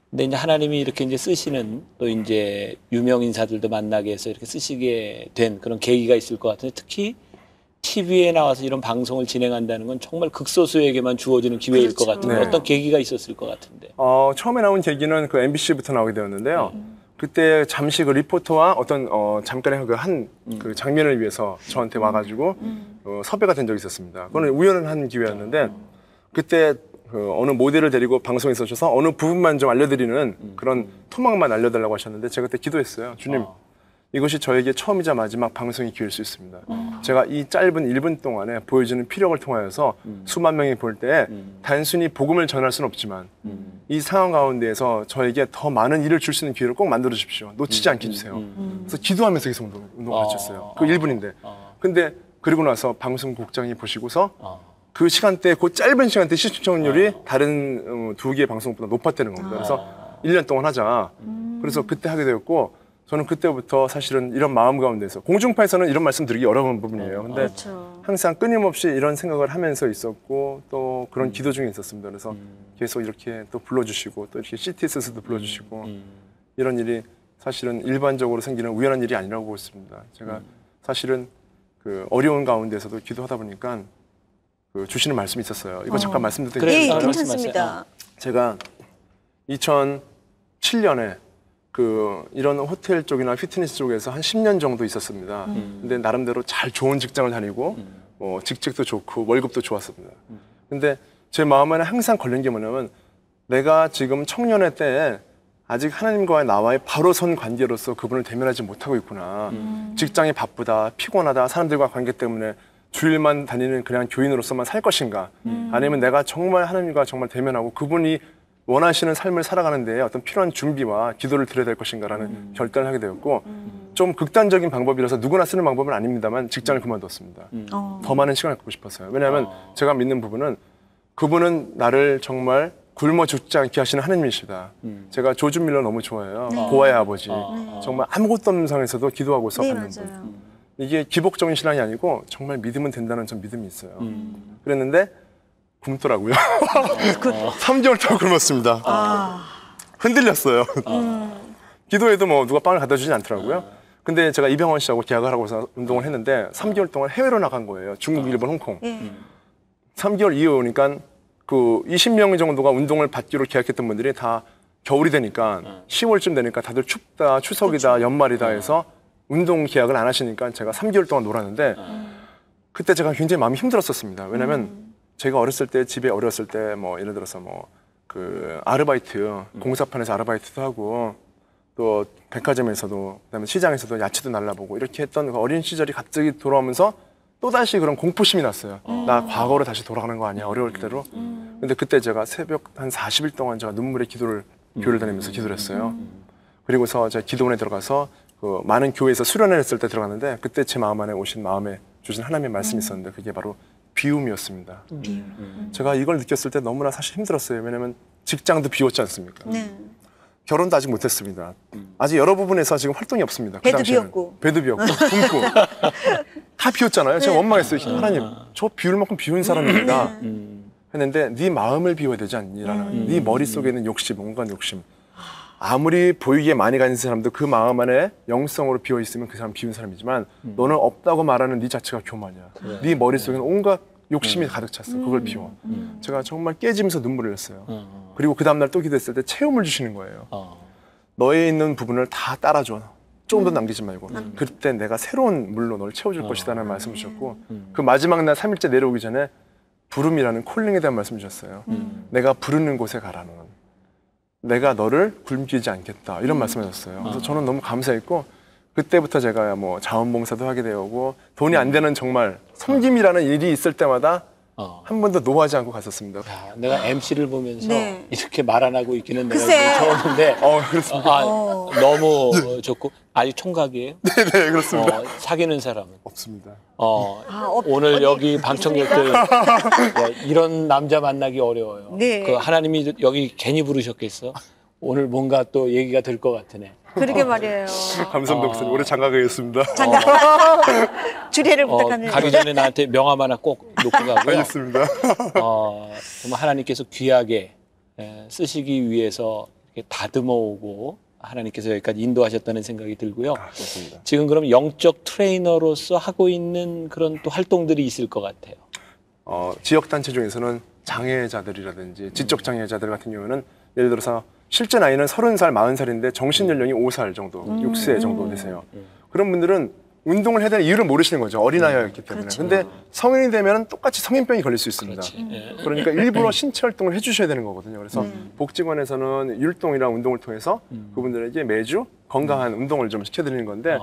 근데 이제 하나님이 이렇게 이제 쓰시는 또 이제 유명 인사들도 만나게 해서 이렇게 쓰시게 된 그런 계기가 있을 것 같은데 특히 TV에 나와서 이런 방송을 진행한다는 건 정말 극소수에게만 주어지는 기회일 것 그렇죠. 같은데 네. 어떤 계기가 있었을 것 같은데. 처음에 나온 계기는 그 MBC부터 나오게 되었는데요. 그때 잠시 그 리포터와 어떤 잠깐의 그 장면을 위해서 저한테 와가지고 섭외가 된 적이 있었습니다. 그거는 우연한 기회였는데 그때 어느 모델을 데리고 방송에 서셔서 어느 부분만 좀 알려드리는 그런 토막만 알려달라고 하셨는데 제가 그때 기도했어요. 주님, 이것이 저에게 처음이자 마지막 방송의 기회일 수 있습니다. 제가 이 짧은 1분 동안에 보여주는 피력을 통하여서 수만 명이 볼 때 단순히 복음을 전할 수는 없지만 이 상황 가운데에서 저에게 더 많은 일을 줄 수 있는 기회를 꼭 만들어 주십시오. 놓치지 않게 해주세요. 그래서 기도하면서 계속 운동을 가르쳤어요. 그 1분인데. 근데 그리고 나서 방송국장이 보시고서 그 시간대, 그 짧은 시간대 시청률이 다른 두 개의 방송보다 높았다는 겁니다. 그래서 1년 동안 하자. 그래서 그때 하게 되었고 저는 그때부터 사실은 이런 마음 가운데서 공중파에서는 이런 말씀 드리기 어려운 부분이에요. 근데 그렇죠. 항상 끊임없이 이런 생각을 하면서 있었고 또 그런 기도 중에 있었습니다. 그래서 계속 이렇게 또 불러주시고 또 이렇게 CTS에서도 불러주시고 이런 일이 사실은 일반적으로 생기는 우연한 일이 아니라고 보고 있습니다. 제가 사실은 그 어려운 가운데서도 기도하다 보니까 그 주시는 말씀이 있었어요. 이거 잠깐 말씀드려도 그래요. 예, 아, 괜찮습니다. 제가 2007년에 그 이런 호텔 쪽이나 피트니스 쪽에서 한 10년 정도 있었습니다. 근데 나름대로 잘 좋은 직장을 다니고 직책도 좋고 월급도 좋았습니다. 근데 제 마음에는 항상 걸린 게 뭐냐면 내가 지금 청년의 때에 아직 하나님과의 나와의 바로 선 관계로서 그분을 대면하지 못하고 있구나. 직장이 바쁘다, 피곤하다, 사람들과 관계 때문에 주일만 다니는 그냥 교인으로서만 살 것인가? 아니면 내가 정말 하나님과 정말 대면하고 그분이 원하시는 삶을 살아가는 데에 어떤 필요한 준비와 기도를 드려야 될 것인가라는 결단을 하게 되었고 좀 극단적인 방법이라서 누구나 쓰는 방법은 아닙니다만 직장을 그만뒀습니다. 더 많은 시간을 갖고 싶었어요. 왜냐하면 제가 믿는 부분은 그분은 나를 정말 굶어 죽지 않게 하시는 하나님이시다. 제가 조준 밀러 너무 좋아해요. 고아의 아버지. 정말 아무것도 없는 상황에서도 기도하고 네, 받는 분. 맞아요. 이게 기복적인 신앙이 아니고 정말 믿으면 된다는 전 믿음이 있어요. 그랬는데 굶더라고요. 3개월 동안 굶었습니다. 흔들렸어요. 기도해도 뭐 누가 빵을 갖다 주진 않더라고요. 근데 제가 이병헌 씨하고 계약을 하고서 운동을 했는데 3개월 동안 해외로 나간 거예요. 중국, 일본, 홍콩. 3개월 이후에 오니까 그 20명 정도가 운동을 받기로 계약했던 분들이 다 겨울이 되니까 10월쯤 되니까 다들 춥다, 추석이다, 연말이다 해서 운동 계약을 안 하시니까 제가 3개월 동안 놀았는데 그때 제가 굉장히 마음이 힘들었었습니다. 왜냐면 제가 어렸을 때 집에 어렸을 때 뭐 예를 들어서 뭐 그 아르바이트 공사판에서 아르바이트도 하고 또 백화점에서도 그다음에 시장에서도 야채도 날라보고 이렇게 했던 그 어린 시절이 갑자기 돌아오면서 또 다시 그런 공포심이 났어요. 나 과거로 다시 돌아가는 거 아니야 어려울 때로. 근데 그때 제가 새벽 한 40일 동안 제가 눈물의 기도를 교회를 다니면서 기도를 했어요. 그리고서 제가 기도원에 들어가서 그 많은 교회에서 수련을 했을 때 들어갔는데 그때 제 마음 안에 오신 마음에 주신 하나님의 말씀이 있었는데 그게 바로 비움이었습니다. 제가 이걸 느꼈을 때 너무나 사실 힘들었어요. 왜냐하면 직장도 비웠지 않습니까? 네. 결혼도 아직 못했습니다. 아직 여러 부분에서 지금 활동이 없습니다. 그 배도 당시에는. 비었고. 배도 비었고 굶고 다 비웠잖아요. 제가 네. 원망했어요. 하나님, 저 비울 만큼 비운 사람입니다. 했는데 네 마음을 비워야 되지 않니라는 네 머릿속에 있는 욕심, 온갖 욕심. 아무리 보이기에 많이 가진 사람도 그 마음 안에 영성으로 비어 있으면 그 사람 비운 사람이지만 너는 없다고 말하는 네 자체가 교만이야. 네 머릿속에는 온갖 욕심이 가득 찼어. 그걸 비워. 제가 정말 깨지면서 눈물을 흘렸어요. 그리고 그 다음날 또 기도했을 때 체험을 주시는 거예요. 너에 있는 부분을 다 따라줘. 조금도 남기지 말고. 그때 내가 새로운 물로 너를 채워줄 것이다라는 말씀을 주셨고 그 마지막 날 3일째 내려오기 전에 부름이라는 콜링에 대한 말씀을 주셨어요. 내가 부르는 곳에 가라는. 내가 너를 굶기지 않겠다. 이런 말씀을 하셨어요. 그래서 저는 너무 감사했고 그때부터 제가 뭐 자원봉사도 하게 되었고 돈이 안 되는 정말 섬김이라는 일이 있을 때마다 한 번도 노하지 않고 갔었습니다. 야, 내가 MC를 보면서 네. 이렇게 말 안 하고 있기는 내가 글쎄. 지금 처음인데 그렇습니다. 너무 좋고 아직 총각이에요? 네, 그렇습니다. 사귀는 사람은? 없습니다. 오늘 여기 방청객들 이런 남자 만나기 어려워요. 네. 그 하나님이 여기 괜히 부르셨겠어? 오늘 뭔가 또 얘기가 될 것 같으네. 그러게 말이에요. 감사합니다, 목사님. 올해 장가가겠습니다. 주례를 부탁합니다. 가기 전에 나한테 명함 하나 꼭 놓고 가고요. 알겠습니다. 정말 하나님께서 귀하게 쓰시기 위해서 이렇게 다듬어 오고 하나님께서 여기까지 인도하셨다는 생각이 들고요. 그렇습니다. 지금 그럼 영적 트레이너로서 하고 있는 그런 또 활동들이 있을 것 같아요. 지역 단체 중에서는 장애자들이라든지 지적 장애자들 같은 경우는 예를 들어서 실제 나이는 30살, 40살인데 정신 연령이 5살 정도, 6세 정도 되세요. 그런 분들은 운동을 해야 되는 이유를 모르시는 거죠. 어린아이였기 때문에. 그렇죠. 근데 성인이 되면 똑같이 성인병이 걸릴 수 있습니다. 그렇지. 그러니까 일부러 신체 활동을 해주셔야 되는 거거든요. 그래서 복지관에서는 율동이랑 운동을 통해서 그분들에게 매주 건강한 운동을 좀 시켜드리는 건데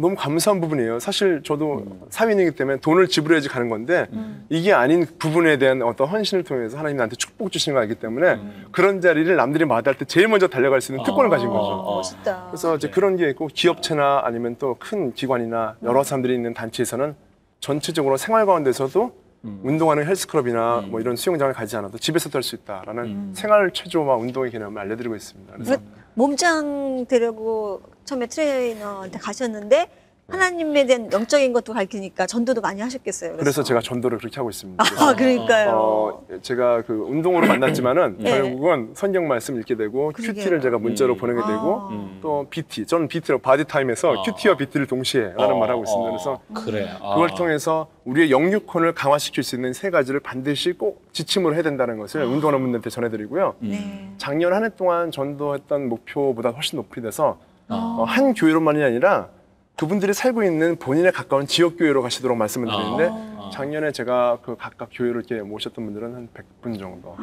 너무 감사한 부분이에요. 사실 저도 사위이기 때문에 돈을 지불해야지 가는 건데 이게 아닌 부분에 대한 어떤 헌신을 통해서 하나님이 나한테 축복 주시는 거 알기 때문에 그런 자리를 남들이 마다할 때 제일 먼저 달려갈 수 있는 특권을 가진 거죠. 멋있다. 그래서 이제 그런 게 있고 기업체나 아니면 또 큰 기관이나 여러 사람들이 있는 단체에서는 전체적으로 생활 가운데서도 운동하는 헬스클럽이나 뭐 이런 수영장을 가지 않아도 집에서도 할 수 있다라는 생활 체조와 운동의 개념을 알려드리고 있습니다. 그래서 몸짱 되려고 처음에 트레이너한테 가셨는데 하나님에 대한 영적인 것도 가르치니까 전도도 많이 하셨겠어요. 그래서 제가 전도를 그렇게 하고 있습니다. 그러니까요. 제가 그 운동으로 만났지만은 네. 결국은 성경 말씀 읽게 되고 그러게요. 큐티를 제가 문자로 보내게 되고 또 BT, 저는 BT로 바디타임에서 큐티와 BT를 동시에 라는 말을 하고 있습니다. 그래서 그래. 그걸 통해서 우리의 영육혼을 강화시킬 수 있는 세 가지를 반드시 꼭 지침으로 해야 된다는 것을 운동하는 분들한테 전해드리고요. 네. 작년 한 해 동안 전도했던 목표보다 훨씬 높이 돼서 한 교회로만이 아니라 그분들이 살고 있는 본인에 가까운 지역 교회로 가시도록 말씀을 드리는데 작년에 제가 그 각각 교회를 이렇게 모셨던 분들은 한 100분 정도.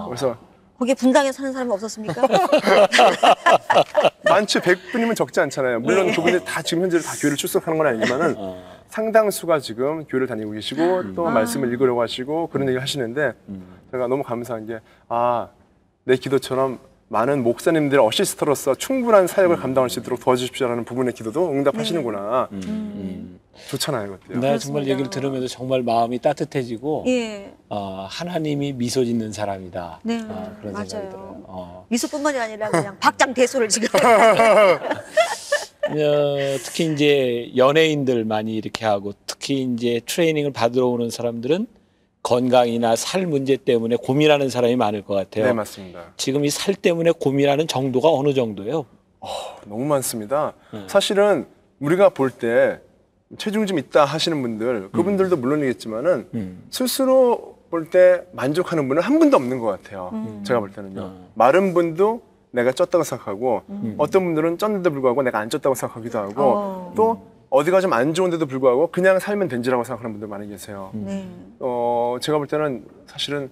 그래서 거기에 분당에 사는 사람이 없었습니까? 많죠. 100분이면 적지 않잖아요. 물론 네. 그분들 다 지금 현재 다 교회를 출석하는 건 아니지만은 상당수가 지금 교회를 다니고 계시고 또 말씀을 읽으려고 하시고 그런 얘기를 하시는데 제가 너무 감사한 게 내 기도처럼 많은 목사님들의 어시스터로서 충분한 사역을 감당할 수 있도록 도와주십시오라는 부분의 기도도 응답하시는구나. 좋잖아요, 그것도요. 내가 정말 얘기를 들으면서 정말 마음이 따뜻해지고 예. 하나님이 미소 짓는 사람이다. 네, 그런 생각이 맞아요. 들어요. 미소뿐만이 아니라 그냥 박장대소를 지금. 특히 이제 연예인들 많이 이렇게 하고 특히 이제 트레이닝을 받으러 오는 사람들은 건강이나 살 문제 때문에 고민하는 사람이 많을 것 같아요. 네, 맞습니다. 지금 이 살 때문에 고민하는 정도가 어느 정도예요? 너무 많습니다. 사실은 우리가 볼 때 체중 좀 있다 하시는 분들, 그분들도 물론이겠지만은 스스로 볼 때 만족하는 분은 한 분도 없는 것 같아요. 제가 볼 때는요. 마른 분도 내가 쪘다고 생각하고 어떤 분들은 쪘는데 불구하고 내가 안 쪘다고 생각하기도 하고 또 어디가 좀 안 좋은데도 불구하고 그냥 살면 된지라고 생각하는 분들 많이 계세요. 네. 제가 볼 때는 사실은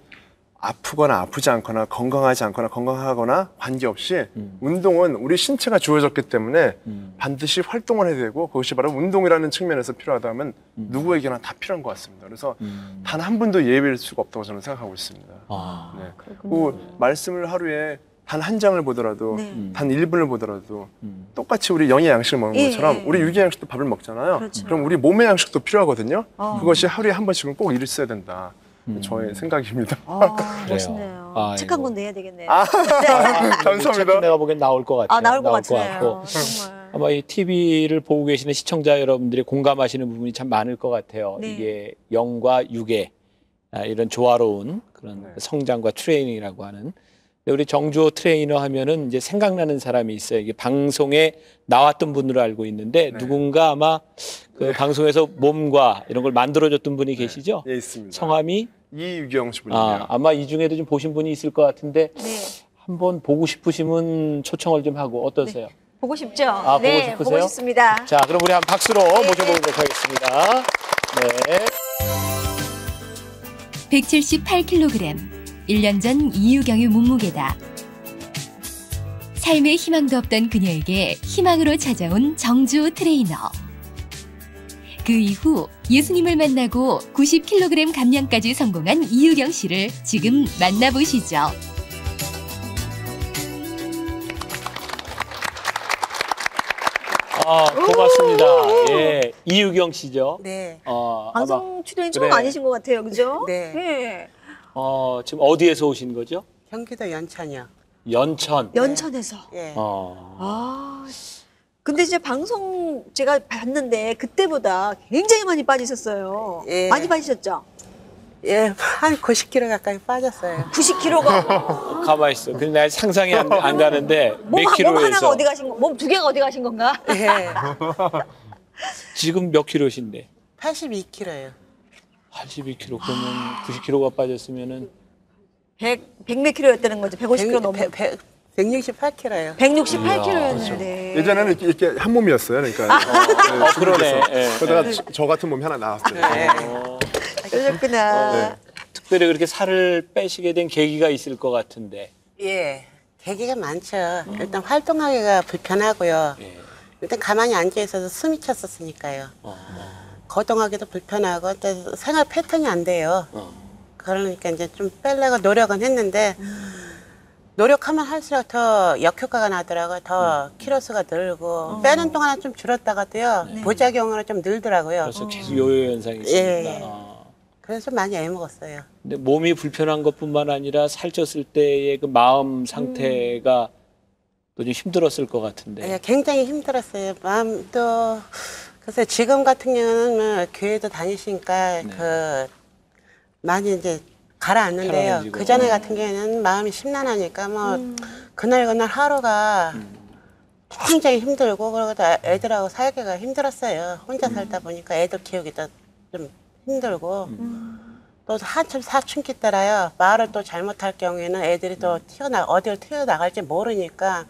아프거나 아프지 않거나 건강하지 않거나 건강하거나 관계없이 운동은 우리 신체가 주어졌기 때문에 반드시 활동을 해야 되고 그것이 바로 운동이라는 측면에서 필요하다면 누구에게나 다 필요한 것 같습니다. 그래서 단 한 분도 예외일 수가 없다고 저는 생각하고 있습니다. 네. 그리고 말씀을 하루에 단 한 장을 보더라도 단 1분을 보더라도 똑같이 우리 영의 양식을 먹는 것처럼 우리 육의 양식도 밥을 먹잖아요. 그렇죠. 그럼 우리 몸의 양식도 필요하거든요. 그것이 하루에 한 번씩은 꼭 있어야 된다. 저의 생각입니다. 멋있네요. 책 한 권 내야 되겠네요. 감사합니다. 내가 보기엔 나올 것 같아요. 나올 것 나올 같네요. 정말. 아마 이 TV를 보고 계시는 시청자 여러분들이 공감하시는 부분이 참 많을 것 같아요. 네. 이게 영과 육의 이런 조화로운 그런 네. 성장과 트레이닝이라고 하는. 근데 우리 정주호 트레이너 하면은 이제 생각나는 사람이 있어요. 이게 방송에 나왔던 분으로 알고 있는데 네. 누군가 아마 그 방송에서 몸과 이런 걸 만들어줬던 분이 계시죠? 예, 있습니다. 성함이 이유경 씨 분이요. 아마 이 중에도 좀 보신 분이 있을 것 같은데 네. 한번 보고 싶으시면 초청을 좀 하고 어떠세요? 보고 싶죠? 보고 네, 싶으세요? 보고 싶습니다. 자, 그럼 우리 한 박수로 모셔보도록 하겠습니다. 네. 178kg, 1년 전 이유경의 몸무게다. 삶에 희망도 없던 그녀에게 희망으로 찾아온 정주호 트레이너. 그 이후 예수님을 만나고 90kg 감량까지 성공한 이유경 씨를 지금 만나보시죠. 고맙습니다. 예, 이유경 씨죠. 네. 아마, 방송 출연이 처음 그래. 아니신 것 같아요, 그죠? 네. 네. 지금 어디에서 오신 거죠? 경기도 연천이요. 연천. 연천에서. 예. 근데 이제 방송 제가 봤는데 그때보다 굉장히 많이 빠지셨어요. 예. 많이 빠지셨죠? 예, 한 90kg 가까이 빠졌어요. 90kg가. 가만히 있어. 근데 나 상상이 안 가는데 몸, 몇 몸 하나가 킬로에서 어디 가신 거? 몸 두 개가 어디 가신 건가? 예. 지금 몇 킬로신데? 82kg예요. 82kg 그러면 90kg가 빠졌으면은 100몇 킬로였다는 거죠. 150kg 넘어. 168kg예요. 168kg였는데. 예전에는 이렇게 한 몸이었어요. 그러니까. 그러네. 예. 그러다가 저 같은 몸이 하나 나왔어요. 그러셨구나. 특별히 그렇게 살을 빼시게 된 계기가 있을 것 같은데. 예. 계기가 많죠. 일단 활동하기가 불편하고요. 예. 일단 가만히 앉아 있어서 숨이 찼었으니까요. 거동하기도 불편하고 또 생활 패턴이 안 돼요. 그러니까 이제 좀 빼려고 노력은 했는데 노력하면 할수록 더 역효과가 나더라고요. 더 키로수가 늘고 빼는 동안은 좀 줄었다가도요. 부작용으로 좀 늘더라고요. 그래서 계속 요요 현상이 있습니다. 예. 그래서 좀 많이 애먹었어요. 근데 몸이 불편한 것뿐만 아니라 살쪘을 때의 그 마음 상태가 또 좀 힘들었을 것 같은데. 예, 굉장히 힘들었어요. 마음도 그래서 지금 같은 경우는 뭐 교회도 다니시니까 그 많이 이제 가라앉는데요. 편안해지고. 그 전에 같은 경우에는 마음이 심란하니까 뭐 그날 하루가 굉장히 힘들고 그리고 또 애들하고 살기가 힘들었어요. 혼자 살다 보니까 애들 키우기도 좀 힘들고 또 한참 사춘기 때라요. 말을 또 잘못할 경우에는 애들이 또 어디를 튀어나갈지 모르니까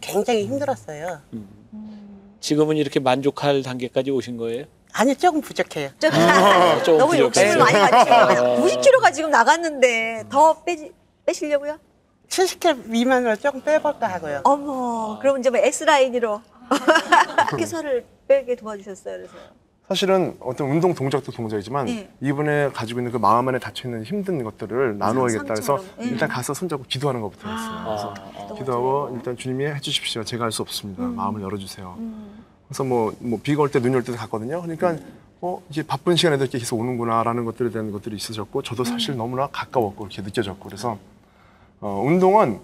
굉장히 힘들었어요. 지금은 이렇게 만족할 단계까지 오신 거예요? 아니 조금 부족해요. 조금 너무 부족해요. 욕심을 많이 가지시고 90kg가 지금 나갔는데 더 빼시려고요? 70kg 미만으로 조금 빼볼까 하고요. 어머, 그럼 이제 뭐 S라인으로 어떻게 살을 빼게 도와주셨어요? 그래서. 사실은 어떤 운동 동작도 동작이지만 예. 이분의 가지고 있는 그 마음 안에 닫혀 있는 힘든 것들을 나누어야겠다 해서 상처럼. 예. 일단 가서 손잡고 기도하는 것부터 했어요. 그래서 기도하고 일단 주님이 해주십시오. 제가 할 수 없습니다. 마음을 열어주세요. 그래서 뭐 비가 올 때 눈이 올 때도 갔거든요. 그러니까 이제 바쁜 시간에도 이렇게 계속 오는구나라는 것들에 대한 것들이 있으셨고 저도 사실 너무나 가까웠고 이렇게 느껴졌고 그래서 운동은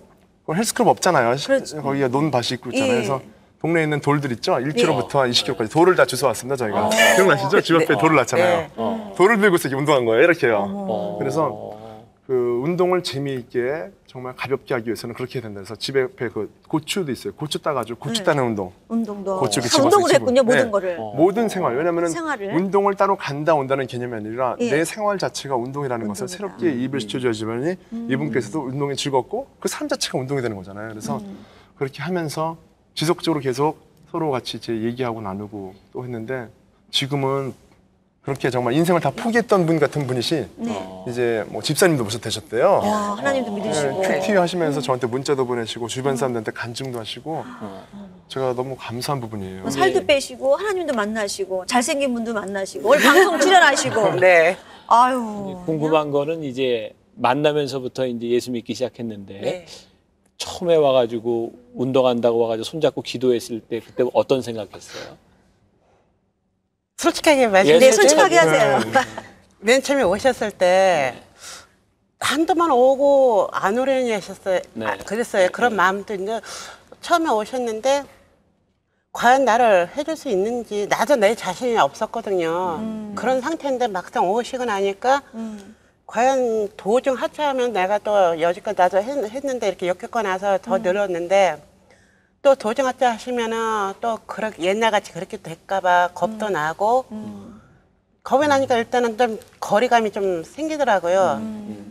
헬스클럽 없잖아요. 그렇죠. 거기가 논밭이 있고 있잖아요. 예. 그래서 동네에 있는 돌들 있죠. 1kg부터 한 20kg까지 돌을 다 주워 왔습니다. 저희가 기억나시죠? 집 앞에 돌을 놨잖아요. 돌을 들고서 이렇게 운동한 거예요. 이렇게요. 그래서 그 운동을 재미있게 정말 가볍게 하기 위해서는 그렇게 해야 된다. 그래서 집 앞에 그 고추도 있어요. 고추 따가지고 고추 따는 운동. 운동도. 고추 이렇게 다 운동을 집어서 했군요, 집어. 모든 네. 거를. 모든 생활. 왜냐하면 생활을. 운동을 따로 간다 온다는 개념이 아니라 예. 내 생활 자체가 운동이라는 것을 운동이다. 새롭게 입을 시켜줘야지만 이분께서도 운동이 즐겁고 그 삶 자체가 운동이 되는 거잖아요. 그래서 그렇게 하면서 지속적으로 계속 서로 같이 이제 얘기하고 나누고 또 했는데 지금은 그렇게 정말 인생을 다 포기했던 분 같은 분이시 이제 뭐 집사님도 벌써 되셨대요. 와, 하나님도 믿으시고. 큐티 하시면서 저한테 문자도 보내시고 주변 사람들한테 간증도 하시고 제가 너무 감사한 부분이에요. 뭐 살도 빼시고 하나님도 만나시고 잘생긴 분도 만나시고 오늘 방송 출연하시고. 네. 아유. 궁금한 거는 이제 만나면서부터 이제 예수 믿기 시작했는데 네. 처음에 와가지고 운동한다고 와가지고 손잡고 기도했을 때 그때 어떤 생각했어요? 솔직하게 네, 말씀드리면 솔직하게 하세요. 맨 처음에 오셨을 때 한두 번 오고 안 오려니 하셨어요. 네. 그랬어요. 그런 마음도 이제 처음에 오셨는데 과연 나를 해줄 수 있는지 나도 내 자신이 없었거든요. 그런 상태인데 막상 오시고 나니까 과연 도중 하차하면 내가 또 여지껏 나도 했는데 이렇게 역겪고 나서 더 늘었는데 또 도중 하차하시면은 또 옛날같이 그렇게 될까봐 겁도 나고 겁이 나니까 일단은 좀 거리감이 좀 생기더라고요.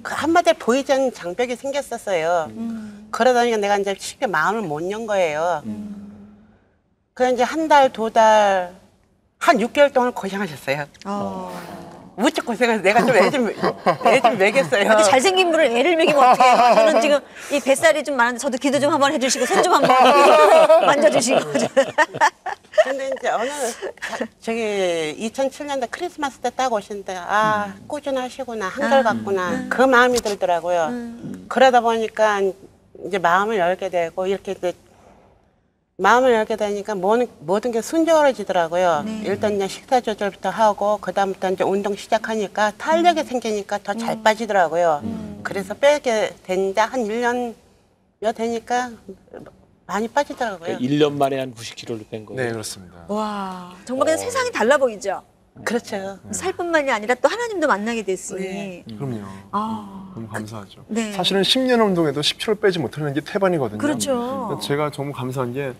그 한마디로 보이지 않는 장벽이 생겼었어요. 그러다 보니까 내가 이제 쉽게 마음을 못 연 거예요. 그래서 이제 한 달, 두 달, 한 6개월 동안 고생하셨어요. 무척 고생해서 내가 좀 애 좀 먹였어요. 근데 잘생긴 분을 애를 먹이면 어떡해요? 저는 지금 이 뱃살이 좀 많은데 저도 기도 좀 한번 해주시고 손 좀 한번 만져주시고. 근데 이제 저기 2007년도 크리스마스 때 딱 오신데 아 꾸준하시구나 한결같구나 그 마음이 들더라고요. 그러다 보니까 이제 마음을 열게 되고 이렇게 이제 마음을 열게 되니까 모든 게 순조로워지더라고요. 일단 그냥 식사 조절부터 하고 그다음부터 이제 운동 시작하니까 탄력이 생기니까 더 잘 빠지더라고요. 그래서 빼게 된다 한 1년여 되니까 많이 빠지더라고요. 1년 만에 한 90kg를 뺀 거예요. 네, 그렇습니다. 와, 정말 그냥 세상이 달라 보이죠? 그렇죠. 살뿐만이 아니라 또 하나님도 만나게 됐으니. 네. 그럼요. 아, 너무 감사하죠. 네. 사실은 10년 운동에도 10kg 빼지 못하는 게 태반이거든요. 그렇죠. 제가 정말 감사한 게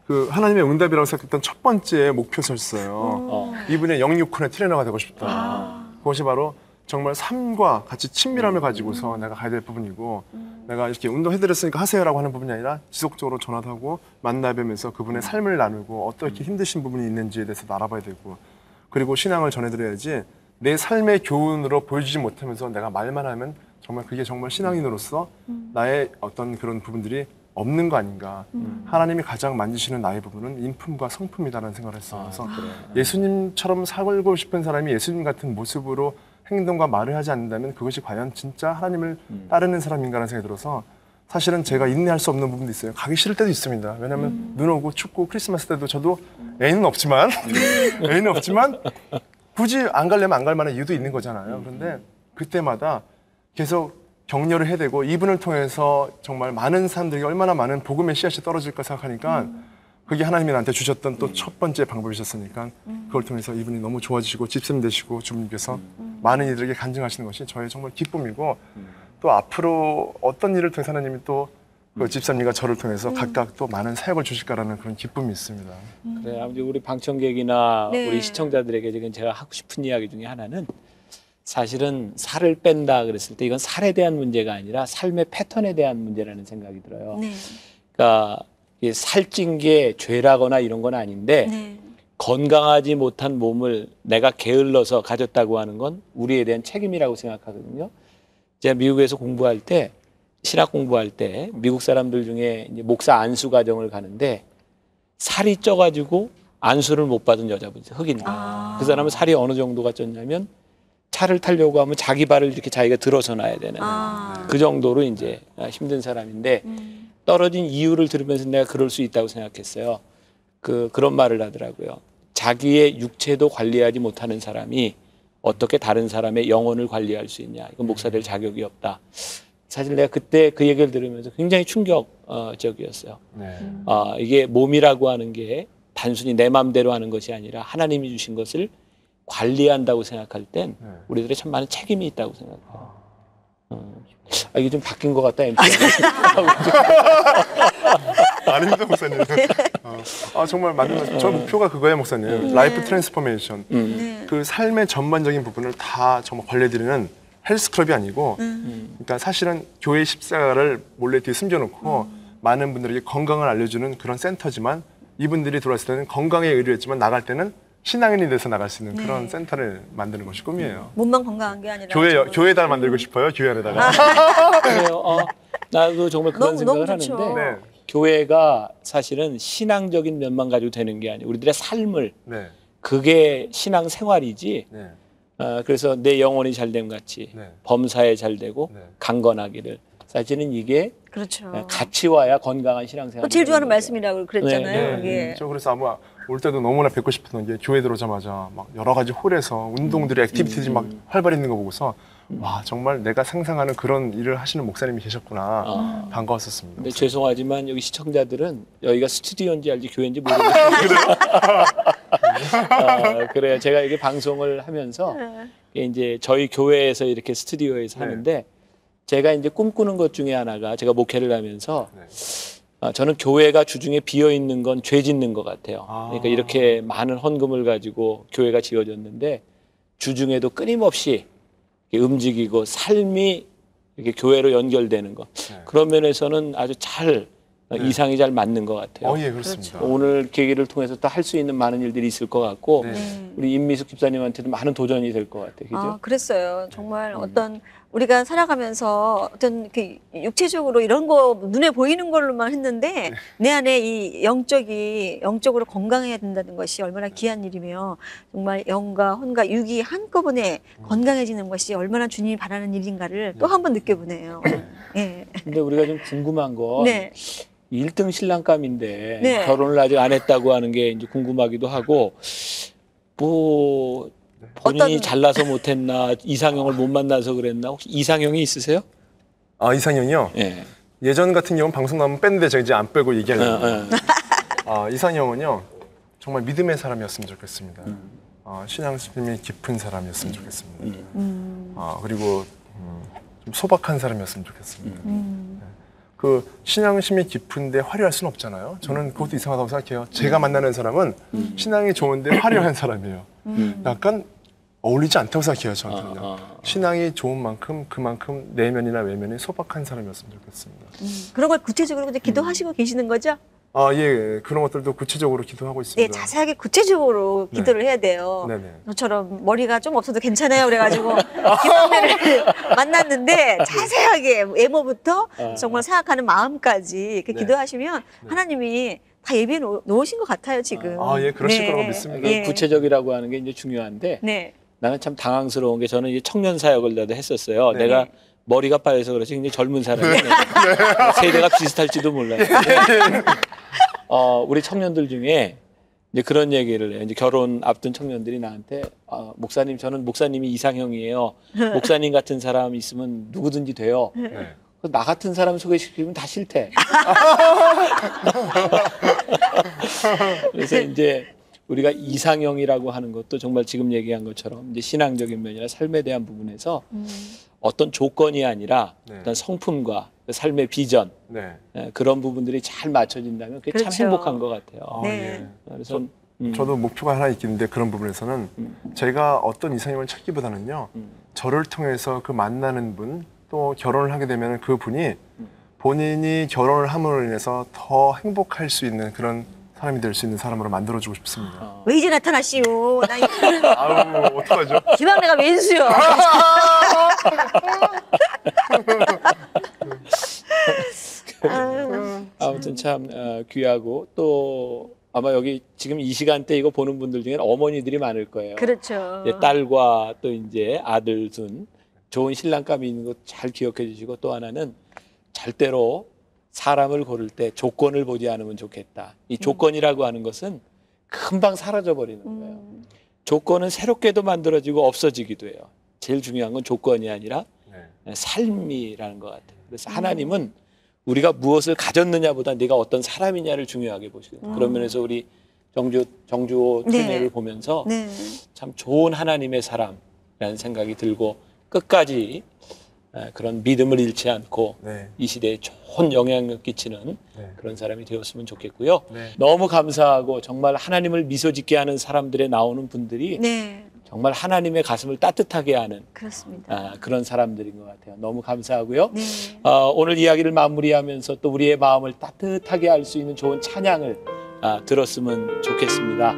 그 하나님의 응답이라고 생각했던 첫 번째 목표였어요. 이분의 영육훈의 트레이너가 되고 싶다. 그것이 바로 정말 삶과 같이 친밀함을 가지고서 내가 가야 될 부분이고 내가 이렇게 운동해드렸으니까 하세요라고 하는 부분이 아니라 지속적으로 전화도 하고 만나뵈면서 그분의 삶을 나누고 어떻게 힘드신 부분이 있는지에 대해서 알아봐야 되고 그리고 신앙을 전해드려야지 내 삶의 교훈으로 보여주지 못하면서 내가 말만 하면 정말 그게 정말 신앙인으로서 나의 어떤 그런 부분들이 없는 거 아닌가. 하나님이 가장 만지시는 나의 부분은 인품과 성품이다라는 생각을 했어요. 그래서 예수님처럼 살고 싶은 사람이 예수님 같은 모습으로 행동과 말을 하지 않는다면 그것이 과연 진짜 하나님을 따르는 사람인가라는 생각이 들어서 사실은 제가 인내할 수 없는 부분도 있어요. 가기 싫을 때도 있습니다. 왜냐하면 눈 오고 춥고 크리스마스 때도 저도 애는 없지만 굳이 안 가려면 안 갈 만한 이유도 있는 거잖아요. 그런데 그때마다 계속 격려를 해야 되고 이분을 통해서 정말 많은 사람들이 얼마나 많은 복음의 씨앗이 떨어질까 생각하니까 그게 하나님이 나한테 주셨던 또 첫 번째 방법이셨으니까 그걸 통해서 이분이 너무 좋아지시고 집사님 되시고 주님께서 많은 이들에게 간증하시는 것이 저의 정말 기쁨이고 또 앞으로 어떤 일을 통해서 하나님이 또 그 집사님과 저를 통해서 각각 또 많은 사역을 주실까라는 그런 기쁨이 있습니다. 그래, 아무튼 우리 방청객이나 네. 우리 시청자들에게 지금 제가 하고 싶은 이야기 중에 하나는 사실은 살을 뺀다 그랬을 때 이건 살에 대한 문제가 아니라 삶의 패턴에 대한 문제라는 생각이 들어요. 네. 그러니까 이게 살찐 게 죄라거나 이런 건 아닌데 네. 건강하지 못한 몸을 내가 게을러서 가졌다고 하는 건 우리에 대한 책임이라고 생각하거든요. 제가 미국에서 공부할 때 신학 공부할 때 미국 사람들 중에 이제 목사 안수 과정을 가는데 살이 쪄가지고 안수를 못 받은 여자분이 있어요. 흑인. 그 사람은 살이 어느 정도가 쪘냐면 차를 타려고 하면 자기 발을 이렇게 자기가 들어서 놔야 되는 그 정도로 이제 힘든 사람인데 떨어진 이유를 들으면서 내가 그럴 수 있다고 생각했어요. 그런 말을 하더라고요. 자기의 육체도 관리하지 못하는 사람이 어떻게 다른 사람의 영혼을 관리할 수 있냐. 이건 목사 될 자격이 없다. 사실 내가 그때 그 얘기를 들으면서 굉장히 충격적이었어요. 네. 이게 몸이라고 하는 게 단순히 내 마음대로 하는 것이 아니라 하나님이 주신 것을 관리한다고 생각할 땐 우리들의 참 많은 책임이 있다고 생각해요. 이게 좀 바뀐 것 같다. 아닙니다, 목사님. 정말 맞는 것 같아요. 저 목표가 그거예요, 목사님. 라이프 트랜스포메이션. 그 삶의 전반적인 부분을 다 정말 관리해드리는 헬스클럽이 아니고 그러니까 사실은 교회 십자가를 몰래 뒤에 숨겨놓고 많은 분들에게 건강을 알려주는 그런 센터지만 이분들이 들어왔을 때는 건강에 의뢰했지만 나갈 때는 신앙인이 돼서 나갈 수 있는 그런 센터를 만드는 것이 꿈이에요. 몸만 건강한 게 아니라 교회에다 만들고 싶어요. 교회 안에다가. 그래요. 나도 정말 그런 너무 생각을 좋죠. 하는데 네. 교회가 사실은 신앙적인 면만 가지고 되는 게 아니고 우리들의 삶을 네. 그게 신앙 생활이지. 네. 그래서 내 영혼이 잘됨 같이 네. 범사에 잘되고 네. 강건하기를. 사실은 이게 그렇죠. 같이 와야 건강한 신앙생활. 제일 좋아하는 말씀이라고 그랬잖아요. 네, 이게. 저 그래서 아마 올 때도 너무나 뵙고 싶었던 게 교회 들어오자마자 막 여러 가지 홀에서 운동들이 액티비티들이 막 활발히 있는 거 보고서 와 정말 내가 상상하는 그런 일을 하시는 목사님이 계셨구나. 반가웠었습니다. 근데 죄송하지만 여기 시청자들은 여기가 스튜디오인지 알지 교회인지 모르겠어요. 그래요. 제가 이게 방송을 하면서 이제 저희 교회에서 이렇게 스튜디오에서 하는데 제가 이제 꿈꾸는 것 중에 하나가 제가 목회를 하면서 저는 교회가 주중에 비어 있는 건 죄 짓는 것 같아요. 그러니까 이렇게 많은 헌금을 가지고 교회가 지어졌는데 주중에도 끊임없이 움직이고 삶이 이렇게 교회로 연결되는 거. 그런 면에서는 아주 잘 이상이 잘 맞는 것 같아요. 예, 그렇습니다. 오늘 계기를 통해서 또 할 수 있는 많은 일들이 있을 것 같고 우리 임미숙 집사님한테도 많은 도전이 될 것 같아요. 그죠? 그랬어요. 정말 어떤 우리가 살아가면서 어떤 그 육체적으로 이런 거 눈에 보이는 걸로만 했는데 내 안에 이 영적으로 건강해야 된다는 것이 얼마나 귀한 일이며 정말 영과 혼과 육이 한꺼번에 건강해지는 것이 얼마나 주님이 바라는 일인가를 또 한 번 느껴보네요. 예. 근데 우리가 좀 궁금한 건 네. 1등 신랑감인데 네. 결혼을 아직 안 했다고 하는 게 이제 궁금하기도 하고 뭐 본인이 잘나서 못했나 이상형을 못 만나서 그랬나 혹시 이상형이 있으세요? 이상형이요? 예. 예전 같은 경우는 방송 나오면 뺐는데 제가 이제 안 빼고 얘기하려고. 이상형은요 정말 믿음의 사람이었으면 좋겠습니다. 신앙심이 깊은 사람이었으면 좋겠습니다. 그리고 좀 소박한 사람이었으면 좋겠습니다. 그 신앙심이 깊은데 화려할 수는 없잖아요. 저는 그것도 이상하다고 생각해요. 제가 만나는 사람은 신앙이 좋은데 화려한 사람이에요. 약간 어울리지 않다고 생각해요. 저한테는요. 신앙이 좋은 만큼 그만큼 내면이나 외면이 소박한 사람이었으면 좋겠습니다. 그런 걸 구체적으로 이제 기도하시고 계시는 거죠? 예. 그런 것들도 구체적으로 기도하고 네, 있습니다. 자세하게 구체적으로 기도를 해야 돼요. 네네. 저처럼 머리가 좀 없어도 괜찮아요. 그래가지고 김학래를 만났는데 자세하게 외모부터 정말 생각하는 마음까지 이렇게 기도하시면 하나님이 다 예비해 놓으신 것 같아요, 지금. 예, 그러실 거라고 믿습니다. 이게 구체적이라고 하는 게 이제 중요한데 네. 나는 참 당황스러운 게 저는 이제 청년 사역을 나도 했었어요. 내가 머리가 빠져서 그렇지 굉장히 젊은 사람이에요. 세대가 비슷할지도 몰라요. 우리 청년들 중에 이제 그런 얘기를 해요. 이제 결혼 앞둔 청년들이 나한테 목사님 저는 목사님이 이상형이에요. 목사님 같은 사람 있으면 누구든지 돼요. 나 같은 사람 소개시키면 다 싫대. 그래서 이제 우리가 이상형이라고 하는 것도 정말 지금 얘기한 것처럼 이제 신앙적인 면이나 삶에 대한 부분에서 어떤 조건이 아니라 어떤 성품과 그 삶의 비전 그런 부분들이 잘 맞춰진다면 그게 참 행복한 것 같아요. 그래서 저도 목표가 하나 있긴데 그런 부분에서는 제가 어떤 이상형을 찾기보다는요 저를 통해서 그 만나는 분 또 결혼을 하게 되면 그 분이 본인이 결혼을 함으로 인해서 더 행복할 수 있는 그런 사람이 될 수 있는 사람으로 만들어주고 싶습니다. 왜 이제 나타나시오? 어떡하죠? 김학래가 왼수요. 아무튼 참 귀하고 또 아마 여기 지금 이 시간대 이거 보는 분들 중에는 어머니들이 많을 거예요. 그렇죠. 딸과 또 이제 아들 둔 좋은 신랑감이 있는 거 잘 기억해 주시고 또 하나는 절대로 사람을 고를 때 조건을 보지 않으면 좋겠다. 이 조건이라고 하는 것은 금방 사라져 버리는 거예요. 조건은 새롭게도 만들어지고 없어지기도 해요. 제일 중요한 건 조건이 아니라 삶이라는 것 같아요. 그래서 하나님은 우리가 무엇을 가졌느냐보다 네가 어떤 사람이냐를 중요하게 보시거든요. 그런 면에서 우리 정주호 트레이너를 보면서 참 좋은 하나님의 사람이라는 생각이 들고 끝까지 그런 믿음을 잃지 않고 이 시대에 좋은 영향력 끼치는 그런 사람이 되었으면 좋겠고요. 너무 감사하고 정말 하나님을 미소 짓게 하는 사람들에 나오는 분들이 정말 하나님의 가슴을 따뜻하게 하는 그렇습니다. 그런 사람들인 것 같아요. 너무 감사하고요. 오늘 이야기를 마무리하면서 또 우리의 마음을 따뜻하게 할 수 있는 좋은 찬양을 들었으면 좋겠습니다.